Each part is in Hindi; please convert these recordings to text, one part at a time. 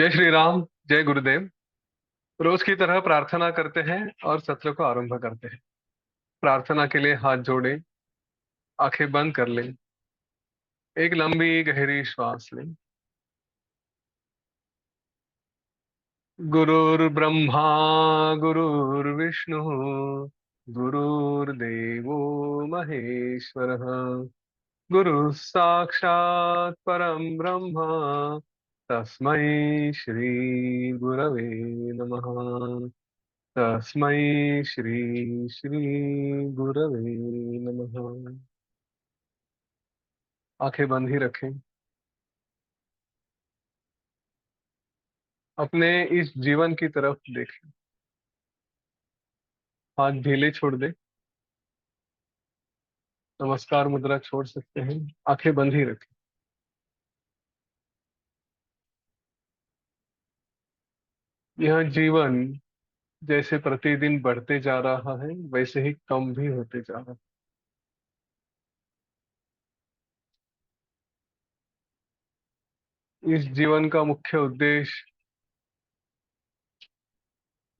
जय श्री राम। जय गुरुदेव। रोज की तरह प्रार्थना करते हैं और सत्र को आरंभ करते हैं। प्रार्थना के लिए हाथ जोड़ें, आंखें बंद कर लें, एक लंबी गहरी श्वास लें। गुरुर्ब्रह्मा गुरुर्विष्णु गुरुर्देवो महेश्वरः। गुरु साक्षात् परम ब्रह्म, तस्मै श्री गुरवे नमः। तस्मै श्री श्री गुरवे नमः। आंखें बंद ही रखें। अपने इस जीवन की तरफ देखें। हाथ ढीले छोड़ दे। नमस्कार मुद्रा छोड़ सकते हैं। आंखें बंद ही रखें। यह जीवन जैसे प्रतिदिन बढ़ते जा रहा है, वैसे ही कम भी होते जा रहा है। इस जीवन का मुख्य उद्देश्य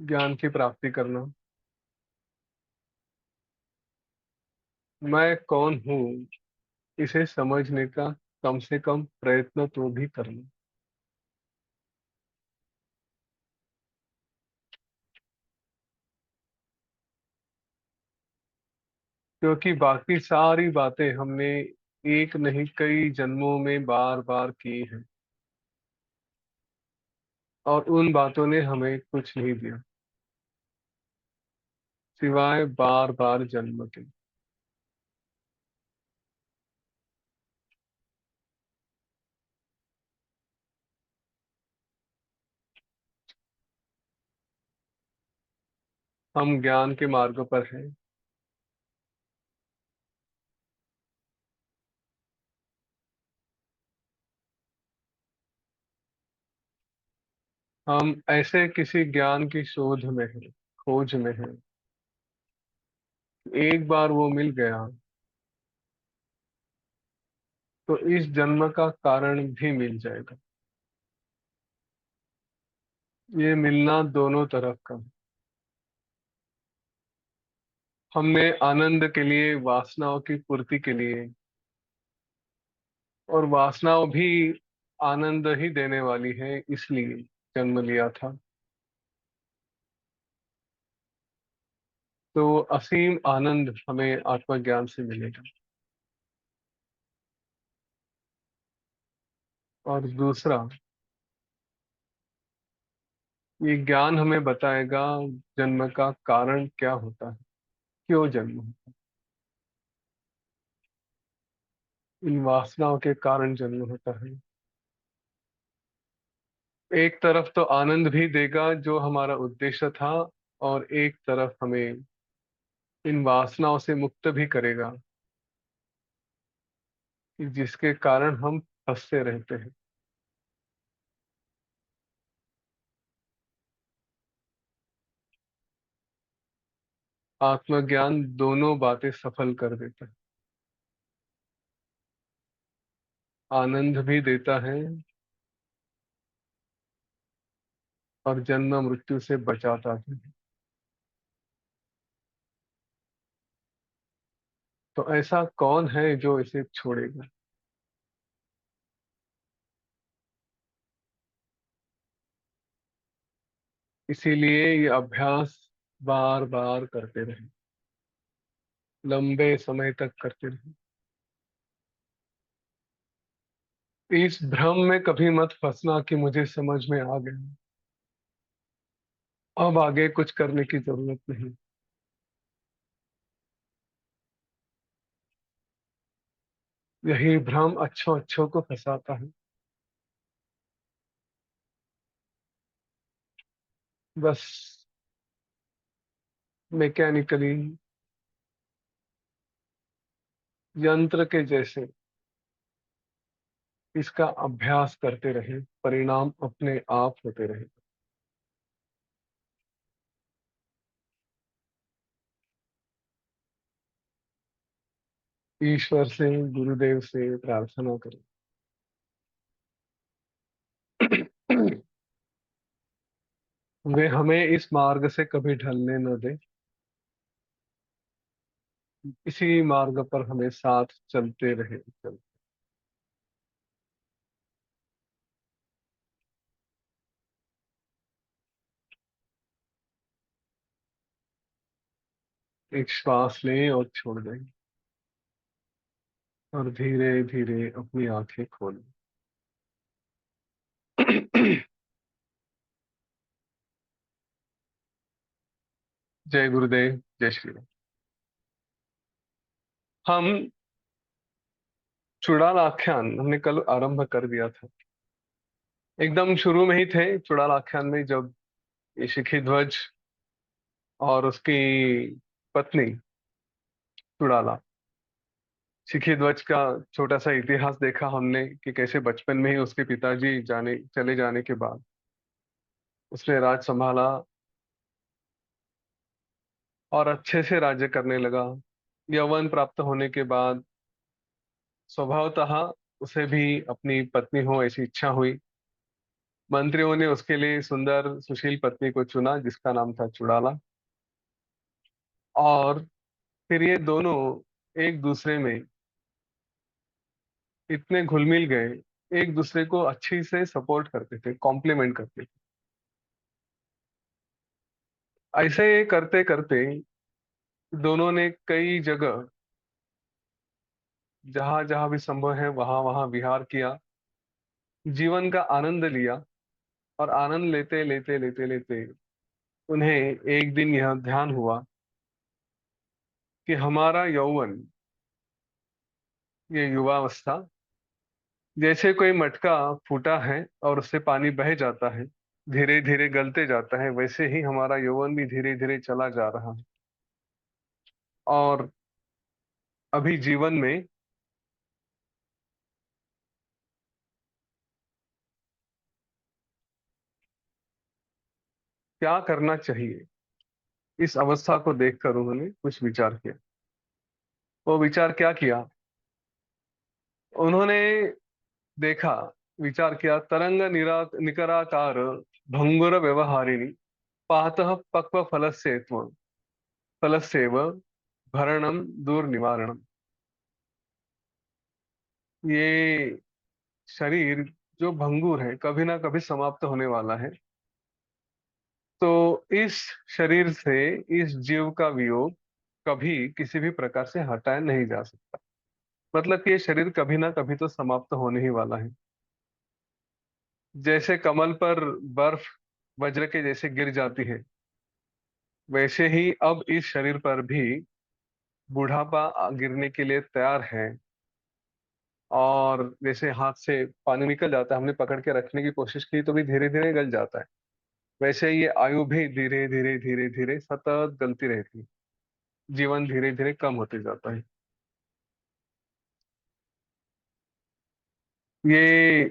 ज्ञान की प्राप्ति करना। मैं कौन हूँ, इसे समझने का कम से कम प्रयत्न तो भी करना। क्योंकि बाकी सारी बातें हमने एक नहीं कई जन्मों में बार बार की हैं, और उन बातों ने हमें कुछ नहीं दिया सिवाय बार बार जन्म के। हम ज्ञान के मार्ग पर हैं। हम ऐसे किसी ज्ञान की शोध में हैं, खोज में हैं। एक बार वो मिल गया तो इस जन्म का कारण भी मिल जाएगा। ये मिलना दोनों तरफ का है। हमने आनंद के लिए, वासनाओं की पूर्ति के लिए, और वासनाओं भी आनंद ही देने वाली है, इसलिए जन्म लिया था। तो असीम आनंद हमें आत्मज्ञान से मिलेगा। और दूसरा, ये ज्ञान हमें बताएगा जन्म का कारण क्या होता है, क्यों जन्म होता है। इन वासनाओं के कारण जन्म होता है। एक तरफ तो आनंद भी देगा जो हमारा उद्देश्य था, और एक तरफ हमें इन वासनाओं से मुक्त भी करेगा, कि जिसके कारण हम फंसते रहते हैं। आत्मज्ञान दोनों बातें सफल कर देता है। आनंद भी देता है और जन्म मृत्यु से बचाता भी है। तो ऐसा कौन है जो इसे छोड़ेगा। इसीलिए ये अभ्यास बार बार करते रहे, लंबे समय तक करते रहे। इस भ्रम में कभी मत फंसना कि मुझे समझ में आ गया, अब आगे कुछ करने की जरूरत नहीं। यही भ्रम अच्छों अच्छों को फंसाता है। बस मैकेनिकली, यंत्र के जैसे इसका अभ्यास करते रहे, परिणाम अपने आप होते रहे। ईश्वर से, गुरुदेव से प्रार्थना करें। वे हमें इस मार्ग से कभी ढलने न दे, इसी मार्ग पर हमें साथ चलते रहे एक श्वास लें और छोड़ दें, और धीरे धीरे अपनी आंखें खोलें। जय गुरुदेव, जय श्री राम। हम चुड़ाल आख्यान हमने कल आरंभ कर दिया था। एकदम शुरू में ही थे चुड़ाल आख्यान में, जब ये शिखी ध्वज और उसकी पत्नी चुड़ाला, शिखी ध्वज का छोटा सा इतिहास देखा हमने कि कैसे बचपन में ही उसके पिताजी चले जाने के बाद उसने राज संभाला और अच्छे से राज्य करने लगा। यौवन प्राप्त होने के बाद स्वभावतः उसे भी अपनी पत्नी हो ऐसी इच्छा हुई। मंत्रियों ने उसके लिए सुंदर सुशील पत्नी को चुना जिसका नाम था चुड़ाला। और फिर ये दोनों एक दूसरे में इतने घुल मिल गए, एक दूसरे को अच्छी से सपोर्ट करते थे, कॉम्प्लीमेंट करते थे। ऐसे करते करते दोनों ने कई जगह, जहां जहां भी संभव है वहां वहां विहार किया, जीवन का आनंद लिया। और आनंद लेते लेते लेते लेते उन्हें एक दिन यह ध्यान हुआ कि हमारा यौवन, ये युवावस्था, जैसे कोई मटका फूटा है और उससे पानी बह जाता है, धीरे धीरे गलते जाता है, वैसे ही हमारा यौवन भी धीरे धीरे चला जा रहा है। और अभी जीवन में क्या करना चाहिए, इस अवस्था को देखकर उन्होंने कुछ विचार किया। वो विचार क्या किया? उन्होंने देखा, विचार किया, तरंग निकराकार भंगुर व्यवहारिणी पातः पक्व फलस्येव भरणम दूर निवारणम। ये शरीर जो भंगुर है, कभी ना कभी समाप्त होने वाला है। तो इस शरीर से इस जीव का वियोग कभी किसी भी प्रकार से हटाया नहीं जा सकता। मतलब कि ये शरीर कभी ना कभी तो समाप्त होने ही वाला है। जैसे कमल पर बर्फ वज्र के जैसे गिर जाती है, वैसे ही अब इस शरीर पर भी बुढ़ापा गिरने के लिए तैयार है। और जैसे हाथ से पानी निकल जाता है, हमने पकड़ के रखने की कोशिश की तो भी धीरे धीरे गल जाता है, वैसे ये आयु भी धीरे धीरे धीरे धीरे सतत गलती रहती है। जीवन धीरे धीरे कम होते जाता है। ये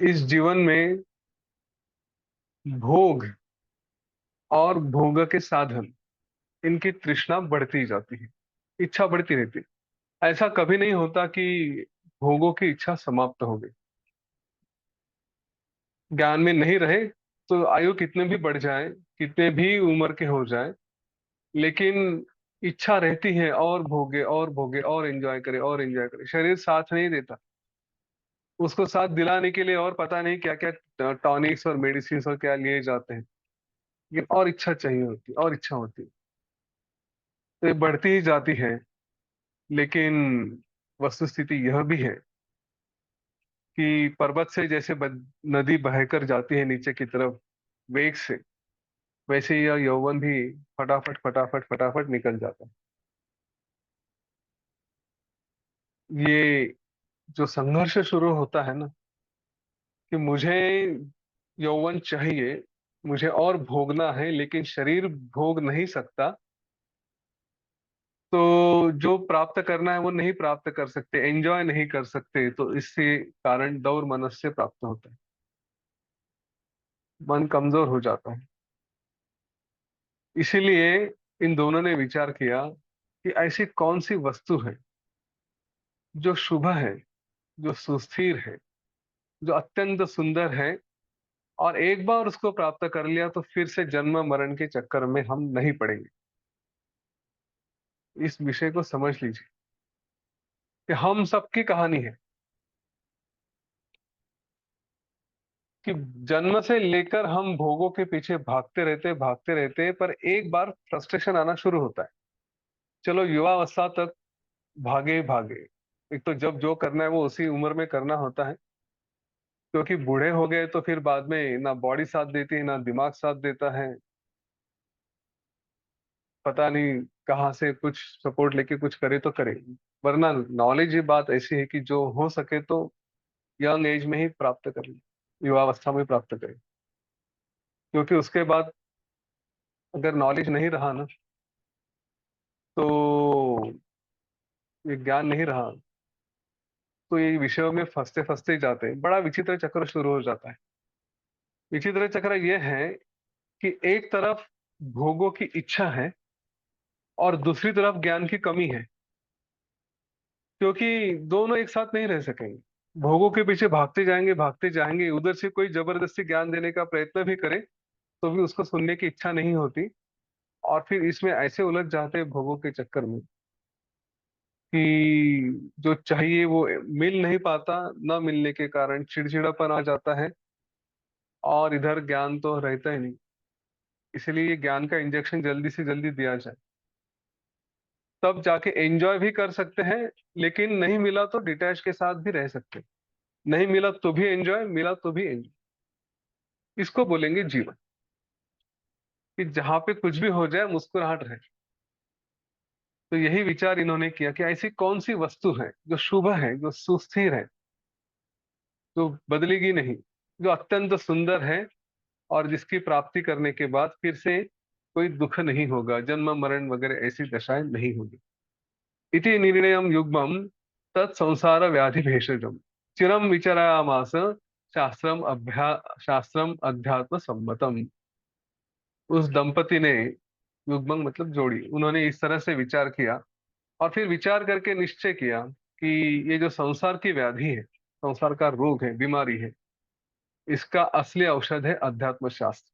इस जीवन में भोग और भोग के साधन, इनकी तृष्णा बढ़ती जाती है, इच्छा बढ़ती रहती है। ऐसा कभी नहीं होता कि भोगों की इच्छा समाप्त हो गई। ज्ञान में नहीं रहे तो आयु कितने भी बढ़ जाए, कितने भी उम्र के हो जाए, लेकिन इच्छा रहती है और भोगे और भोगे और एंजॉय करे और एंजॉय करे। शरीर साथ नहीं देता, उसको साथ दिलाने के लिए और पता नहीं क्या क्या टॉनिक्स और मेडिसिन और क्या लिए जाते हैं, लेकिन और इच्छा चाहिए होती, और इच्छा होती, तो ये बढ़ती ही जाती है। लेकिन वस्तुस्थिति यह भी है कि पर्वत से जैसे नदी बहकर जाती है नीचे की तरफ वेग से, वैसे ही यह यौवन भी फटाफट फटाफट फटाफट निकल जाता है। ये जो संघर्ष शुरू होता है ना, कि मुझे यौवन चाहिए, मुझे और भोगना है, लेकिन शरीर भोग नहीं सकता, तो जो प्राप्त करना है वो नहीं प्राप्त कर सकते, एंजॉय नहीं कर सकते, तो इससे कारण दौर मनस्य प्राप्त होता है। मन कमजोर हो जाता है। इसीलिए इन दोनों ने विचार किया कि ऐसी कौन सी वस्तु है जो शुभ है, जो सुस्थिर है, जो अत्यंत सुंदर है, और एक बार उसको प्राप्त कर लिया तो फिर से जन्म मरण के चक्कर में हम नहीं पड़ेंगे। इस विषय को समझ लीजिए कि हम सबकी कहानी है कि जन्म से लेकर हम भोगों के पीछे भागते रहते, पर एक बार फ्रस्ट्रेशन आना शुरू होता है। चलो युवावस्था तक भागे ही भागे, एक तो जब जो करना है वो उसी उम्र में करना होता है, क्योंकि बूढ़े हो गए तो फिर बाद में ना बॉडी साथ देती है ना दिमाग साथ देता है। पता नहीं कहाँ से कुछ सपोर्ट लेके कुछ करे तो करे, वरना नॉलेज ये बात ऐसी है कि जो हो सके तो यंग एज में ही प्राप्त कर ले, युवावस्था में प्राप्त करे। क्योंकि उसके बाद अगर नॉलेज नहीं रहा ना, तो ये ज्ञान नहीं रहा, तो ये विषयों में फंसते फंसते ही जाते हैं, बड़ा विचित्र चक्र शुरू हो जाता है। विचित्र चक्र ये है कि एक तरफ भोगों की इच्छा है और दूसरी तरफ ज्ञान की कमी है, क्योंकि दोनों एक साथ नहीं रह सकेंगे। भोगों के पीछे भागते जाएंगे, उधर से कोई जबरदस्ती ज्ञान देने का प्रयत्न भी करे तो भी उसको सुनने की इच्छा नहीं होती। और फिर इसमें ऐसे उलझ जाते हैं भोगों के चक्कर में कि जो चाहिए वो मिल नहीं पाता, न मिलने के कारण चिड़चिड़ापन आ जाता है, और इधर ज्ञान तो रहता ही नहीं। इसलिए ये ज्ञान का इंजेक्शन जल्दी से जल्दी दिया जाए, तब जाके एंजॉय भी कर सकते हैं। लेकिन नहीं मिला तो डिटैच के साथ भी रह सकते हैं, नहीं मिला तो भी एंजॉय, मिला तो भी एंजॉय। इसको बोलेंगे जीवन, कि जहां पे कुछ भी हो जाए मुस्कुराहट रहे। तो यही विचार इन्होंने किया कि ऐसी कौन सी वस्तु है जो शुभ है, जो सुस्थिर है, जो बदलेगी नहीं, जो अत्यंत सुंदर है, और जिसकी प्राप्ति करने के बाद फिर से कोई दुख नहीं होगा, जन्म मरण वगैरह ऐसी दशाएं नहीं होगी। इति निर्णयम युग्मम तत्संसार व्याधि भेषजम चिरम विचरामास शास्त्रम अध्यात्म सम्मतम। उस दंपति ने, युग्मम मतलब जोड़ी, उन्होंने इस तरह से विचार किया और फिर विचार करके निश्चय किया कि ये जो संसार की व्याधि है, संसार का रोग है, बीमारी है, इसका असली औषध है अध्यात्म शास्त्र।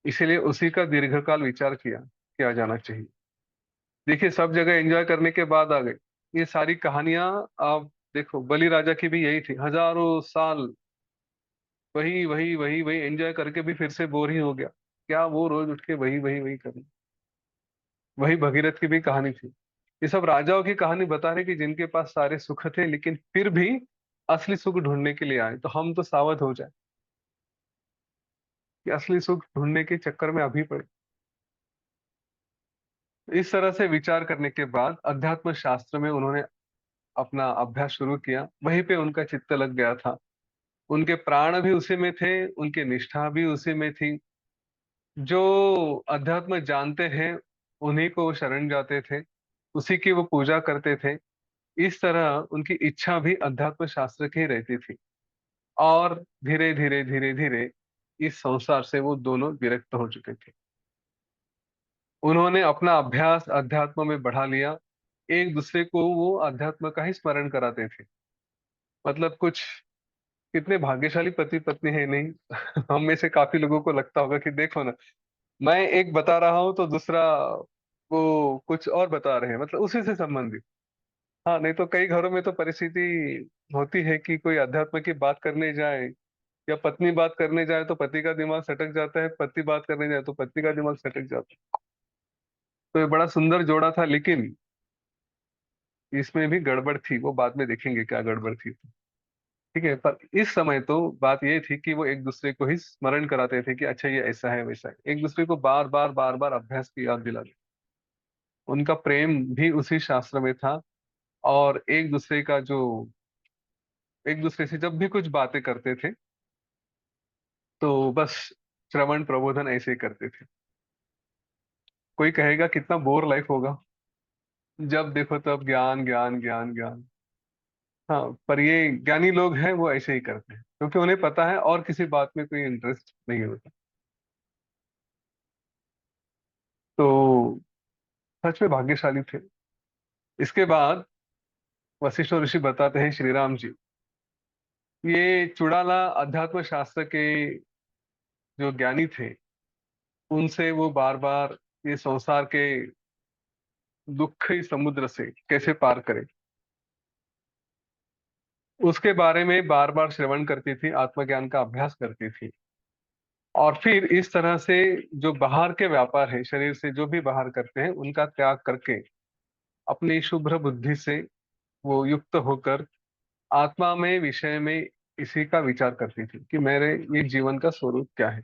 इसीलिए उसी का दीर्घकाल विचार किया जाना चाहिए। देखिए सब जगह एंजॉय करने के बाद आ गए ये सारी कहानियां। आप देखो बलि राजा की भी यही थी, हजारों साल वही वही वही वही एंजॉय करके भी फिर से बोर ही हो गया। क्या वो रोज उठ के वही वही वही करना। वही भगीरथ की भी कहानी थी। ये सब राजाओं की कहानी बता रहे कि जिनके पास सारे सुख थे लेकिन फिर भी असली सुख ढूंढने के लिए आए, तो हम तो सावध हो जाए कि असली सुख ढूंढने के चक्कर में अभी पड़े। इस तरह से विचार करने के बाद अध्यात्म शास्त्र में उन्होंने अपना अभ्यास शुरू किया, वहीं पे उनका चित्त लग गया था। उनके प्राण भी उसी में थे, उनकी निष्ठा भी उसी में थी। जो अध्यात्म जानते हैं उन्हीं को वो शरण जाते थे, उसी की वो पूजा करते थे। इस तरह उनकी इच्छा भी अध्यात्म शास्त्र की ही रहती थी। और धीरे धीरे धीरे धीरे इस संसार से वो दोनों विरक्त हो चुके थे। उन्होंने अपना अभ्यास अध्यात्म में बढ़ा लिया। एक दूसरे को वो अध्यात्म का ही स्मरण कराते थे। मतलब कुछ कितने भाग्यशाली पति पत्नी है नहीं। हम में से काफी लोगों को लगता होगा कि देखो ना, मैं एक बता रहा हूं तो दूसरा वो कुछ और बता रहे हैं, मतलब उसी से संबंधित। हाँ, नहीं तो कई घरों में तो परिस्थिति होती है कि कोई अध्यात्म की बात करने जाए या पत्नी बात करने जाए तो पति का दिमाग सटक जाता है, पति बात करने जाए तो पत्नी का दिमाग सटक जाता है। तो ये बड़ा सुंदर जोड़ा था, लेकिन इसमें भी गड़बड़ थी, वो बाद में देखेंगे क्या गड़बड़ थी। ठीक है, पर इस समय तो बात ये थी कि वो एक दूसरे को ही स्मरण कराते थे कि अच्छा ये ऐसा है वैसा है, एक दूसरे को बार बार अभ्यास की याद दिलाते। उनका प्रेम भी उसी शास्त्र में था। और एक दूसरे से जब भी कुछ बातें करते थे तो बस श्रवण प्रबोधन ऐसे ही करते थे। कोई कहेगा कितना बोर लाइफ होगा, जब देखो तब ज्ञान ज्ञान ज्ञान ज्ञान। हाँ, पर ये ज्ञानी लोग हैं वो ऐसे ही करते हैं क्योंकि उन्हें पता है और किसी बात में कोई इंटरेस्ट नहीं होता। तो सच में भाग्यशाली थे। इसके बाद वशिष्ठ ऋषि बताते हैं श्री राम जी, ये चुड़ाला अध्यात्म शास्त्र के जो ज्ञानी थे, उनसे वो बार बार ये संसार के दुखी समुद्र से कैसे पार करे, उसके बारे में बार बार श्रवण करती थी, आत्मज्ञान का अभ्यास करती थी। और फिर इस तरह से जो बाहर के व्यापार है, शरीर से जो भी बाहर करते हैं, उनका त्याग करके अपनी शुभ्र बुद्धि से वो युक्त होकर आत्मा में, विषय में इसी का विचार करती थी कि मेरे ये जीवन का स्वरूप क्या है।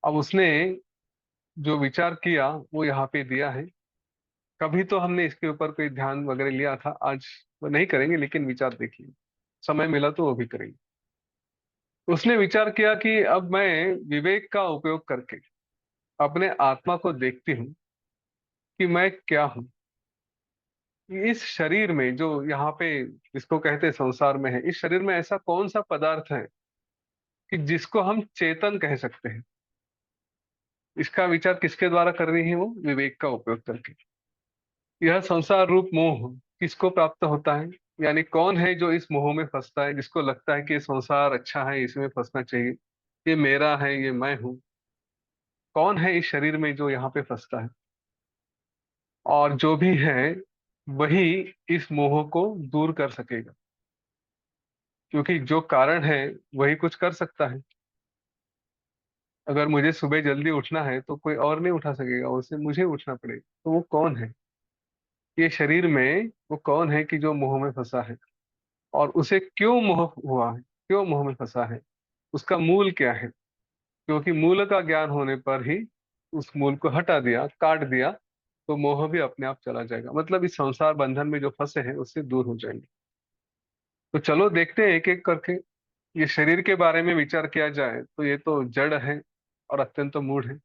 अब उसने जो विचार किया वो यहाँ पे दिया है। कभी तो हमने इसके ऊपर कोई ध्यान वगैरह लिया था, आज वो नहीं करेंगे, लेकिन विचार देखिए, समय मिला तो वो भी करेंगे। उसने विचार किया कि अब मैं विवेक का उपयोग करके अपने आत्मा को देखती हूँ कि मैं क्या हूँ। इस शरीर में जो यहाँ पे जिसको कहते हैं संसार में है, इस शरीर में ऐसा कौन सा पदार्थ है कि जिसको हम चेतन कह सकते हैं। इसका विचार किसके द्वारा कर रही है वो? विवेक का उपयोग करके। यह संसार रूप मोह किसको प्राप्त होता है, यानी कौन है जो इस मोह में फंसता है, जिसको लगता है कि ये संसार अच्छा है, इसमें फंसना चाहिए, ये मेरा है, ये मैं हूँ। कौन है इस शरीर में जो यहाँ पे फंसता है? और जो भी है वही इस मोह को दूर कर सकेगा, क्योंकि जो कारण है वही कुछ कर सकता है। अगर मुझे सुबह जल्दी उठना है तो कोई और नहीं उठा सकेगा, उसे मुझे उठना पड़ेगा। तो वो कौन है ये शरीर में? वो कौन है कि जो मोह में फंसा है? और उसे क्यों मोह हुआ है, क्यों मोह में फंसा है? उसका मूल क्या है? क्योंकि मूल का ज्ञान होने पर ही उस मूल को हटा दिया, काट दिया, तो मोह भी अपने आप चला जाएगा। मतलब इस संसार बंधन में जो फंसे हैं उससे दूर हो जाएंगे। तो चलो देखते हैं एक एक करके। ये शरीर के बारे में विचार किया जाए तो ये तो जड़ है और अत्यंत मूढ़ है।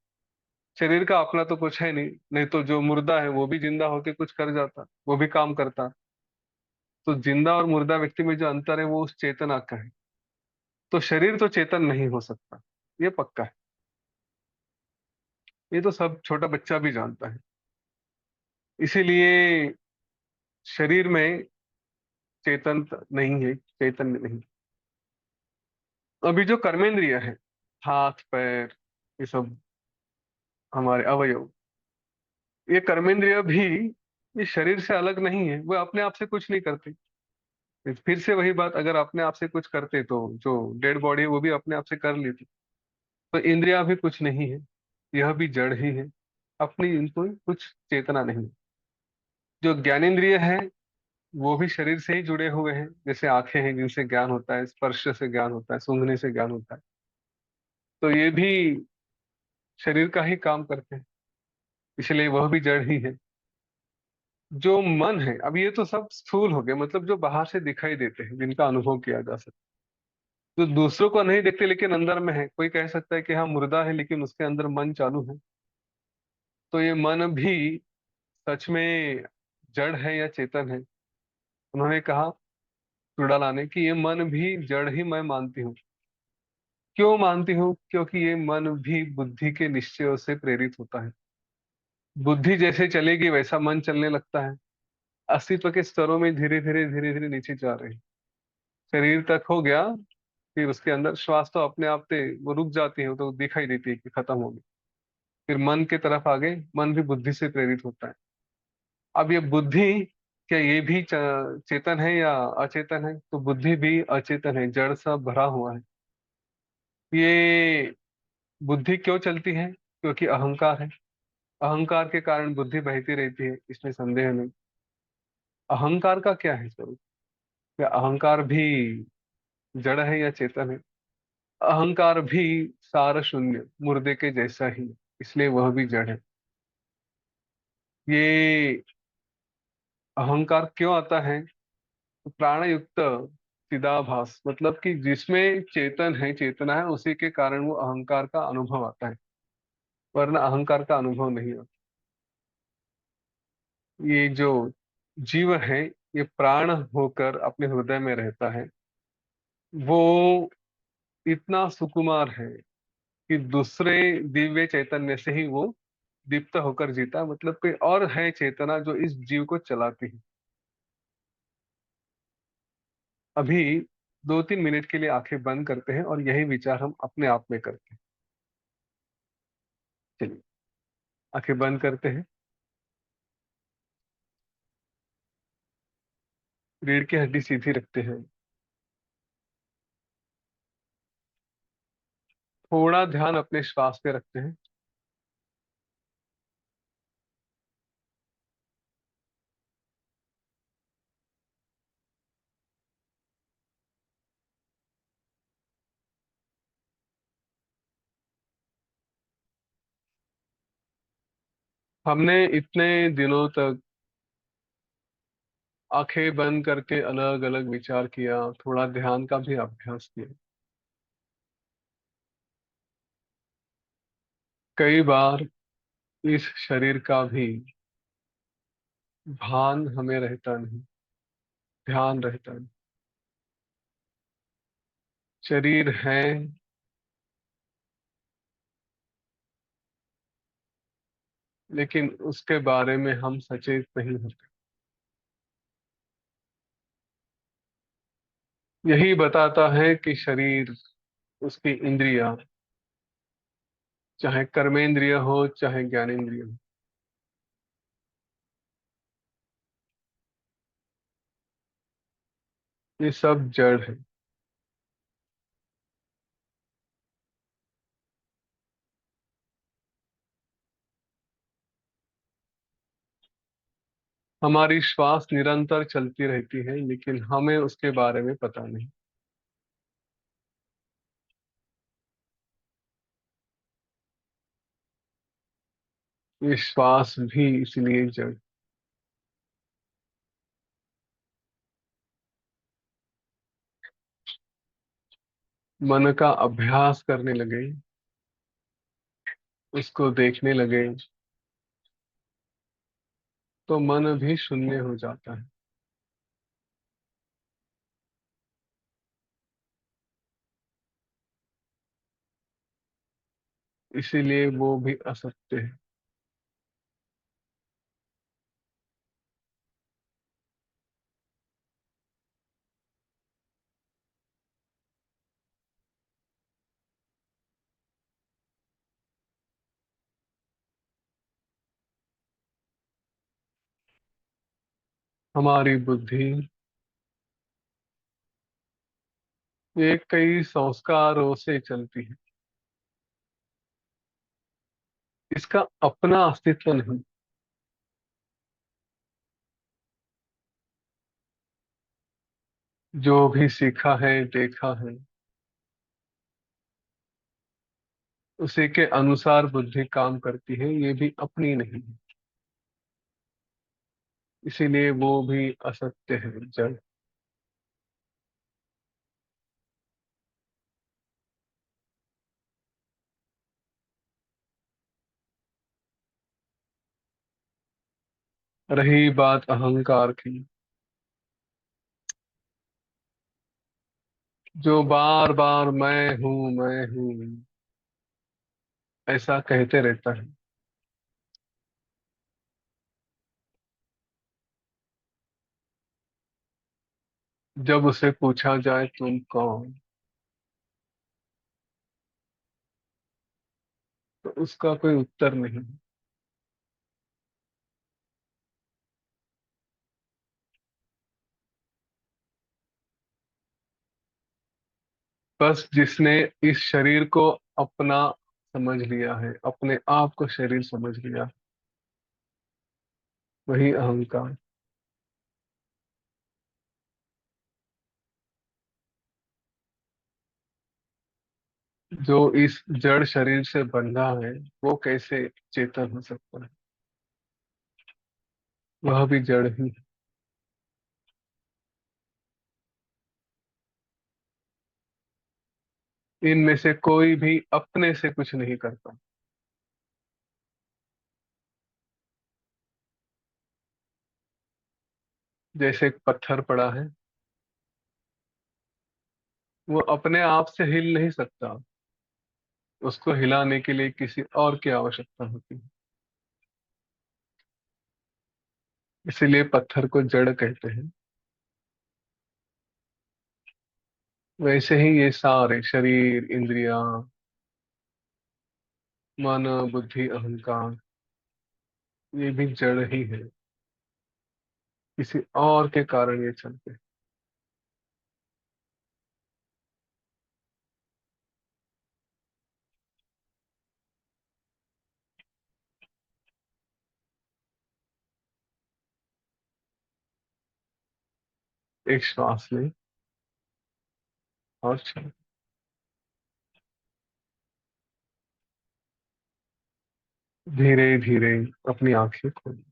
शरीर का अपना तो कुछ है नहीं, नहीं तो जो मुर्दा है वो भी जिंदा होके कुछ कर जाता, वो भी काम करता। तो जिंदा और मुर्दा व्यक्ति में जो अंतर है वो उस चेतना का है। तो शरीर तो चेतन नहीं हो सकता, ये पक्का है। ये तो सब छोटा बच्चा भी जानता है। इसीलिए शरीर में चेतन नहीं है, चैतन्य नहीं। अभी जो कर्मेंद्रिय है, हाथ पैर, ये सब हमारे अवयव, ये कर्मेंद्रिय भी ये शरीर से अलग नहीं है, वो अपने आप से कुछ नहीं करते। फिर से वही बात, अगर अपने आप से कुछ करते तो जो डेड बॉडी है वो भी अपने आप से कर लेती। तो इंद्रिया भी कुछ नहीं है, यह भी जड़ ही है, अपनी इनको कुछ चेतना नहीं। जो ज्ञानेंद्रिय है वो भी शरीर से ही जुड़े हुए हैं, जैसे आंखें हैं जिनसे ज्ञान होता है, स्पर्श से ज्ञान होता है, सूंघने से ज्ञान होता है। तो ये भी शरीर का ही काम करते हैं, इसलिए वह भी जड़ ही है। जो मन है, अब ये तो सब स्थूल हो गए, मतलब जो बाहर से दिखाई देते हैं, जिनका अनुभव किया जा सकता है। जो दूसरों को नहीं देखते लेकिन अंदर में है, कोई कह सकता है कि हाँ मुर्दा है लेकिन उसके अंदर मन चालू है। तो ये मन भी सच में जड़ है या चेतन है? उन्होंने कहा चूड़ाला ने कि ये मन भी जड़ ही मैं मानती हूँ। क्यों मानती हूँ? क्योंकि ये मन भी बुद्धि के निश्चयों से प्रेरित होता है। बुद्धि जैसे चलेगी वैसा मन चलने लगता है। अस्तित्व के स्तरों में धीरे धीरे धीरे धीरे नीचे जा रहे हैं। शरीर तक हो गया, फिर उसके अंदर श्वास तो अपने आप से वो रुक जाती है, तो दिखाई देती है कि खत्म हो गई। फिर मन के तरफ आगे, मन भी बुद्धि से प्रेरित होता है। अब ये बुद्धि, क्या ये भी चेतन है या अचेतन है? तो बुद्धि भी अचेतन है, जड़ सा भरा हुआ है। ये बुद्धि क्यों चलती है? क्योंकि अहंकार है। अहंकार के कारण बुद्धि बहती रहती है, इसमें संदेह नहीं। अहंकार का क्या है स्वरूप? क्या अहंकार भी जड़ है या चेतन है? अहंकार भी सार शून्य मुर्दे के जैसा ही है, इसलिए वह भी जड़ है। ये अहंकार क्यों आता है? तो प्राण युक्त चिदाभास, मतलब कि जिसमें चेतन है, चेतना है, उसी के कारण वो अहंकार का अनुभव आता है, वरना अहंकार का अनुभव नहीं आता। ये जो जीव है, ये प्राण होकर अपने हृदय में रहता है। वो इतना सुकुमार है कि दूसरे दिव्य चैतन्य से ही वो दीप्त होकर जीता, मतलब कोई और है चेतना जो इस जीव को चलाती है। अभी 2-3 मिनट के लिए आंखें बंद करते हैं और यही विचार हम अपने आप में करते हैं। चलिए, आंखें बंद करते हैं। रीढ़ की हड्डी सीधी रखते हैं। थोड़ा ध्यान अपने श्वास पे रखते हैं। हमने इतने दिनों तक आंखें बंद करके अलग अलग विचार किया, थोड़ा ध्यान का भी अभ्यास किया। कई बार इस शरीर का भी भान हमें रहता नहीं, ध्यान रहता नहीं। शरीर है, लेकिन उसके बारे में हम सचेत नहीं होते। यही बताता है कि शरीर, उसकी इंद्रियां, चाहे कर्मेंद्रिय हो चाहे ज्ञानेंद्रिय हो, ये सब जड़ है। हमारी श्वास निरंतर चलती रहती है, लेकिन हमें उसके बारे में पता नहीं। ये श्वास भी इसलिए जड़। मन का अभ्यास करने लगे, उसको देखने लगे, तो मन भी शून्य हो जाता है। इसीलिए वो भी असत्य है। हमारी बुद्धि ये कई संस्कारों से चलती है। इसका अपना अस्तित्व नहीं। जो भी सीखा है, देखा है, उसी के अनुसार बुद्धि काम करती है, ये भी अपनी नहीं है। इसीलिए वो भी असत्य है, जड़। रही बात अहंकार की, जो बार बार मैं हूं ऐसा कहते रहता है, जब उसे पूछा जाए तुम कौन, तो उसका कोई उत्तर नहीं। बस जिसने इस शरीर को अपना समझ लिया है, अपने आप को शरीर समझ लिया, वही अहंकार। जो इस जड़ शरीर से बंधा है, वो कैसे चेतन हो सकता है? वह भी जड़ ही है। इनमें से कोई भी अपने से कुछ नहीं करता। जैसे एक पत्थर पड़ा है, वो अपने आप से हिल नहीं सकता। उसको हिलाने के लिए किसी और की आवश्यकता होती है। इसीलिए पत्थर को जड़ कहते हैं। वैसे ही ये सारे शरीर, इंद्रियां, मन, बुद्धि, अहंकार, ये भी जड़ ही है, किसी और के कारण ये चलते हैं। एक श्वास लें और छोड़ें। धीरे धीरे अपनी आंखें खोलें।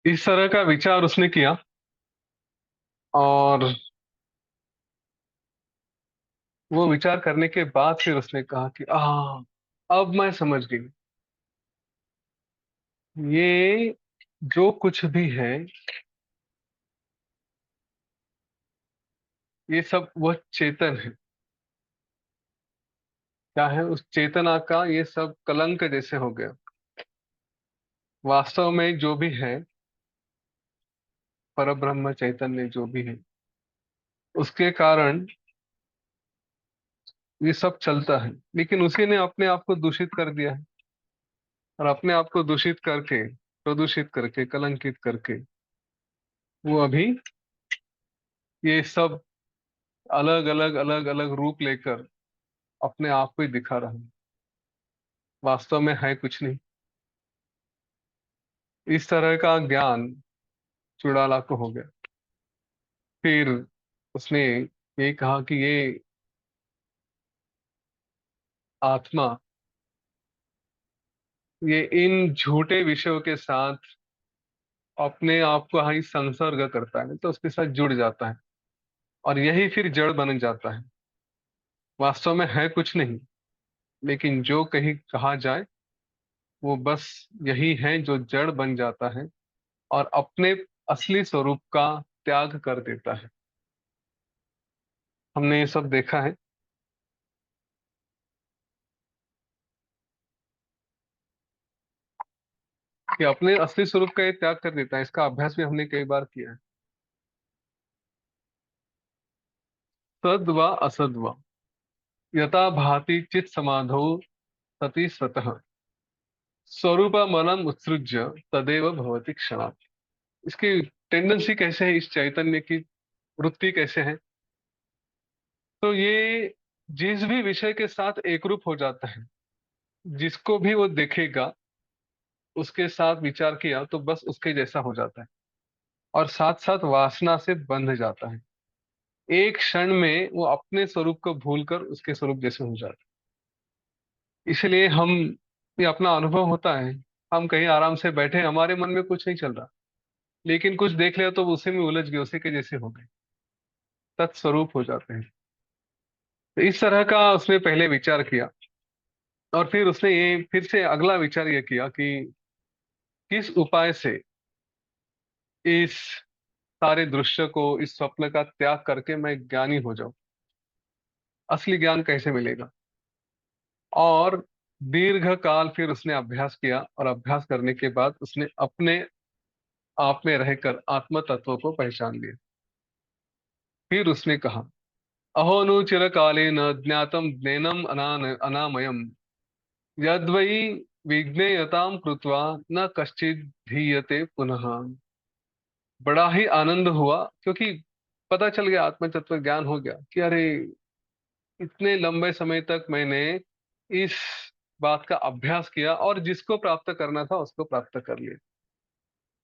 इस तरह का विचार उसने किया, और वो विचार करने के बाद फिर उसने कहा कि अब मैं समझ गई, ये जो कुछ भी है, ये सब वह चेतन है। क्या है, उस चेतना का ये सब कलंक जैसे हो गया। वास्तव में जो भी है, परब्रह्म चैतन्य जो भी है, उसके कारण ये सब चलता है, लेकिन उसी ने अपने आप को दूषित कर दिया है। और अपने आप को दूषित करके, प्रदूषित करके, कलंकित करके, वो अभी ये सब अलग अलग अलग अलग रूप लेकर अपने आप को ही दिखा रहा है। वास्तव में है कुछ नहीं। इस तरह का ज्ञान चुड़ाला को हो गया। फिर उसने ये कहा कि ये आत्मा, ये इन झूठे विषयों के साथ अपने आप को ही संसर्ग करता है, तो उसके साथ जुड़ जाता है, और यही फिर जड़ बन जाता है। वास्तव में है कुछ नहीं, लेकिन जो कहीं कहा जाए, वो बस यही है जो जड़ बन जाता है और अपने असली स्वरूप का त्याग कर देता है। हमने ये सब देखा है। कि अपने असली स्वरूप का ये त्याग कर देता है, इसका अभ्यास भी हमने कई बार किया है। सद व असद व यथा भाति चित समाधौ सति स्वतः स्वरूप मनम उत्सृज्य तदेव भवति क्षणात्। इसकी टेंडेंसी कैसे है, इस चैतन्य की वृत्ति कैसे है? तो ये जिस भी विषय के साथ एकरूप हो जाता है, जिसको भी वो देखेगा, उसके साथ विचार किया तो बस उसके जैसा हो जाता है, और साथ साथ वासना से बंध जाता है। एक क्षण में वो अपने स्वरूप को भूलकर उसके स्वरूप जैसे हो जाता है। इसलिए हम, ये अपना अनुभव होता है, हम कहीं आराम से बैठे, हमारे मन में कुछ नहीं चल रहा, लेकिन कुछ देख लिया तो उसी में उलझ गए, उसी के जैसे हो गए, तत्स्वरूप हो जाते हैं। तो इस तरह का उसने पहले विचार किया, और फिर उसने ये फिर से अगला विचार ये किया कि किस उपाय से इस सारे दृश्य को, इस स्वप्न का त्याग करके मैं ज्ञानी हो जाऊं, असली ज्ञान कैसे मिलेगा। और दीर्घ काल फिर उसने अभ्यास किया, और अभ्यास करने के बाद उसने अपने आप में रहकर आत्म तत्व को पहचान लिया। फिर उसने कहा, अहो नु चिर कालेन ज्ञातम ज्ञानम अनामयम यद्वै विज्ञेयताम कृत्वा न कश्चित धीयते पुनः। बड़ा ही आनंद हुआ, क्योंकि पता चल गया, आत्म तत्व ज्ञान हो गया कि अरे, इतने लंबे समय तक मैंने इस बात का अभ्यास किया, और जिसको प्राप्त करना था उसको प्राप्त कर लिया।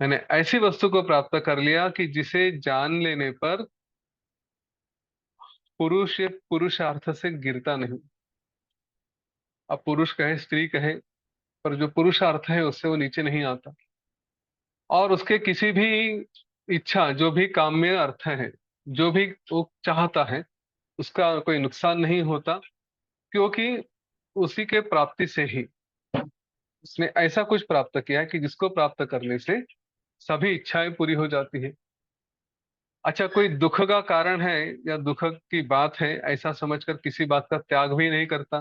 मैंने ऐसी वस्तु को प्राप्त कर लिया कि जिसे जान लेने पर पुरुष ये पुरुषार्थ से गिरता नहीं। अब पुरुष कहे, स्त्री कहे, पर जो पुरुषार्थ है उससे वो नीचे नहीं आता। और उसके किसी भी इच्छा, जो भी काम्य अर्थ है, जो भी वो चाहता है, उसका कोई नुकसान नहीं होता, क्योंकि उसी के प्राप्ति से ही उसने ऐसा कुछ प्राप्त किया है कि जिसको प्राप्त करने से सभी इच्छाएं पूरी हो जाती है। अच्छा, कोई दुख का कारण है या दुख की बात है ऐसा समझकर किसी बात का त्याग भी नहीं करता,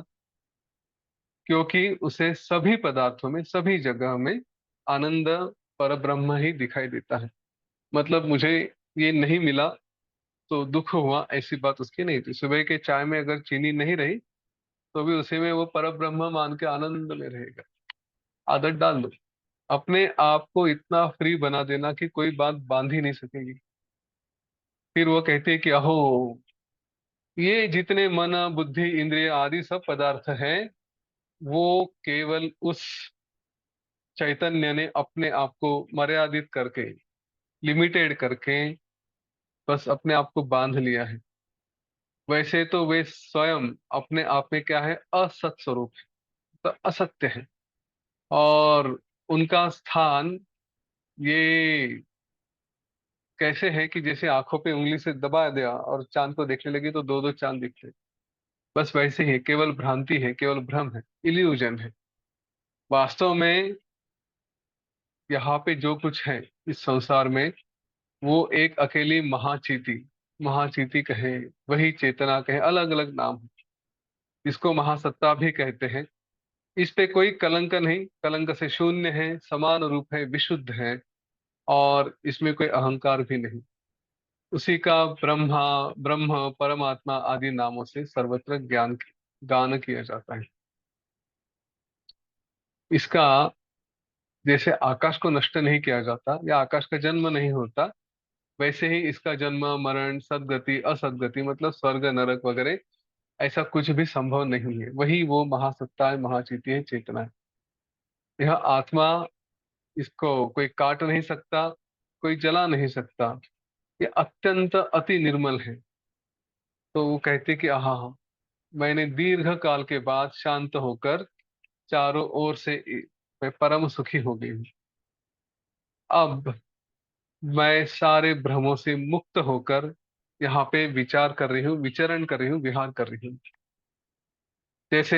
क्योंकि उसे सभी पदार्थों में, सभी जगह में आनंद पर ब्रह्म ही दिखाई देता है। मतलब मुझे ये नहीं मिला तो दुख हुआ, ऐसी बात उसकी नहीं थी। सुबह के चाय में अगर चीनी नहीं रही तो भी उसी में वो पर ब्रह्म मान के आनंद में रहेगा। आदत डाल दो, अपने आप को इतना फ्री बना देना कि कोई बात बांध ही नहीं सकेगी। फिर वो कहते हैं कि अहो, ये जितने मन बुद्धि इंद्रिय आदि सब पदार्थ हैं, वो केवल उस चैतन्य ने अपने आप को मर्यादित करके, लिमिटेड करके बस अपने आप को बांध लिया है। वैसे तो वे स्वयं अपने आप में क्या है, असत स्वरूप है, तो असत्य है। और उनका स्थान ये कैसे है कि जैसे आंखों पे उंगली से दबा दिया और चांद को देखने लगी तो दो दो चांद दिखते। बस वैसे ही है, केवल भ्रांति है, केवल भ्रम है, इल्यूजन है। वास्तव में यहाँ पे जो कुछ है इस संसार में, वो एक अकेली महाचीति, महाचीति कहे, वही चेतना कहे, अलग अलग नाम है। इसको महासत्ता भी कहते हैं। इस पे कोई कलंक नहीं, कलंक से शून्य है, समान रूप है, विशुद्ध है। और इसमें कोई अहंकार भी नहीं। उसी का ब्रह्मा, ब्रह्म, परमात्मा आदि नामों से सर्वत्र ज्ञान गान किया जाता है। इसका जैसे आकाश को नष्ट नहीं किया जाता या आकाश का जन्म नहीं होता, वैसे ही इसका जन्म मरण सदगति असदगति, मतलब स्वर्ग नरक वगैरह, ऐसा कुछ भी संभव नहीं है। वही वो महासत्ता है, महाचीती है, चेतना है। यह आत्मा, इसको कोई काट नहीं सकता, कोई जला नहीं सकता। ये अत्यंत अति निर्मल है। तो वो कहते कि हाँ, मैंने दीर्घ काल के बाद शांत होकर चारों ओर से मैं परम सुखी हो गई हूँ। अब मैं सारे भ्रमों से मुक्त होकर यहाँ पे विचार कर रही हूँ, विचरण कर रही हूँ, विहार कर रही हूँ। जैसे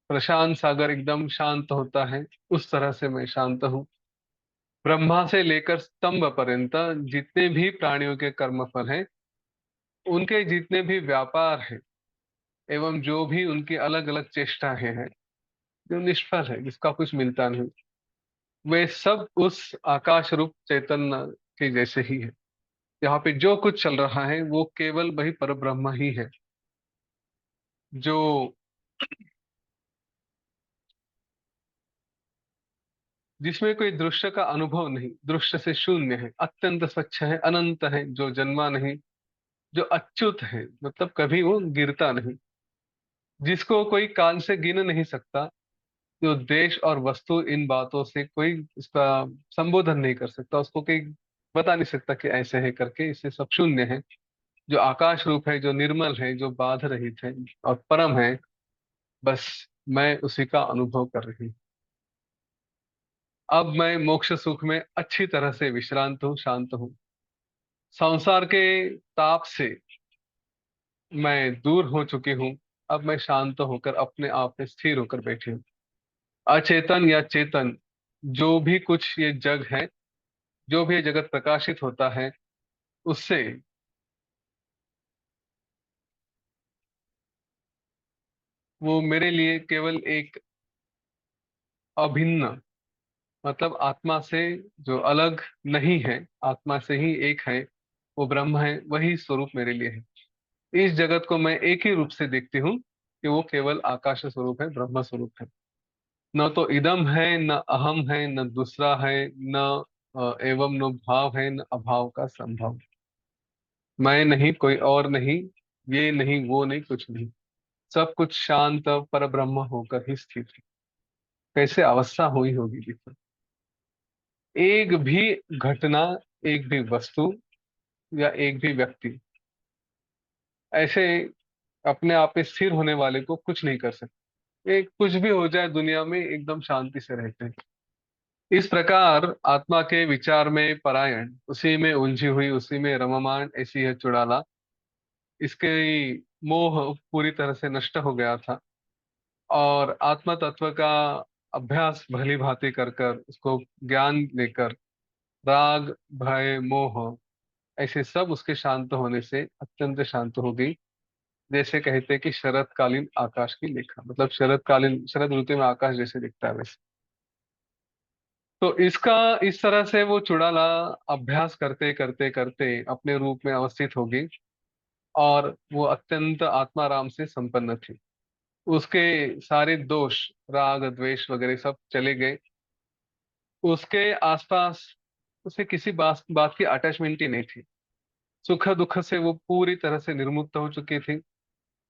प्रशांत सागर एकदम शांत होता है, उस तरह से मैं शांत हूँ। ब्रह्मा से लेकर स्तंभ पर्यंत जितने भी प्राणियों के कर्मफल हैं, उनके जितने भी व्यापार हैं, एवं जो भी उनकी अलग अलग चेष्टाएं हैं, जो निष्फल है, जिसका कुछ मिलता नहीं, वे सब उस आकाश रूप चैतन्य के जैसे ही है। यहाँ पे जो कुछ चल रहा है वो केवल वही परब्रह्म ही है, जो जिसमें कोई दृश्य का अनुभव नहीं, दृश्य से शून्य है, अत्यंत स्वच्छ है, अनंत है, जो जन्मा नहीं, जो अच्युत है, मतलब कभी वो गिरता नहीं, जिसको कोई काल से गिन नहीं सकता, जो देश और वस्तु इन बातों से कोई उसका संबोधन नहीं कर सकता, उसको कोई बता नहीं सकता कि ऐसे है करके, इससे सब शून्य है। जो आकाश रूप है, जो निर्मल है, जो बाध रहित है और परम है, बस मैं उसी का अनुभव कर रही हूँ। अब मैं मोक्ष सुख में अच्छी तरह से विश्रांत हूँ, शांत हूँ। संसार के ताप से मैं दूर हो चुकी हूँ। अब मैं शांत होकर अपने आप में स्थिर होकर बैठी हूँ। अचेतन या चेतन, जो भी कुछ ये जग है, जो भी ये जगत प्रकाशित होता है, उससे वो मेरे लिए केवल एक अभिन्न, मतलब आत्मा से जो अलग नहीं है, आत्मा से ही एक है, वो ब्रह्म है, वही स्वरूप मेरे लिए है। इस जगत को मैं एक ही रूप से देखती हूँ कि वो केवल आकाश स्वरूप है, ब्रह्म स्वरूप है। न तो इदम है, न अहम है, न दूसरा है, न एवं न भाव है, न अभाव का संभव। मैं नहीं, कोई और नहीं, ये नहीं, वो नहीं, कुछ नहीं। सब कुछ शांत पर ब्रह्म होकर ही स्थित है। कैसे अवस्था हुई होगी देखो। एक भी घटना, एक भी वस्तु या एक भी व्यक्ति ऐसे अपने आप में स्थिर होने वाले को कुछ नहीं कर सकते। एक कुछ भी हो जाए दुनिया में, एकदम शांति से रहते हैं। इस प्रकार आत्मा के विचार में परायण, उसी में उलझी हुई, उसी में रममाण, ऐसी है चुड़ाला। इसके मोह पूरी तरह से नष्ट हो गया था, और आत्म तत्व का अभ्यास भली भांति कर कर उसको ज्ञान लेकर राग भय मोह ऐसे सब उसके शांत होने से अत्यंत शांत हो गई। जैसे कहते हैं कि शरतकालीन आकाश की लेखा, मतलब शरतकालीन शरद ऋतु में आकाश जैसे दिखता है वैसे। तो इसका इस तरह से वो चुड़ाला अभ्यास करते करते करते अपने रूप में अवस्थित होगी, और वो अत्यंत आत्माराम से संपन्न थी। उसके सारे दोष राग द्वेष वगैरह सब चले गए। उसके आसपास उसे किसी बात की अटैचमेंट ही नहीं थी। सुख दुख से वो पूरी तरह से निर्मुक्त हो चुकी थी।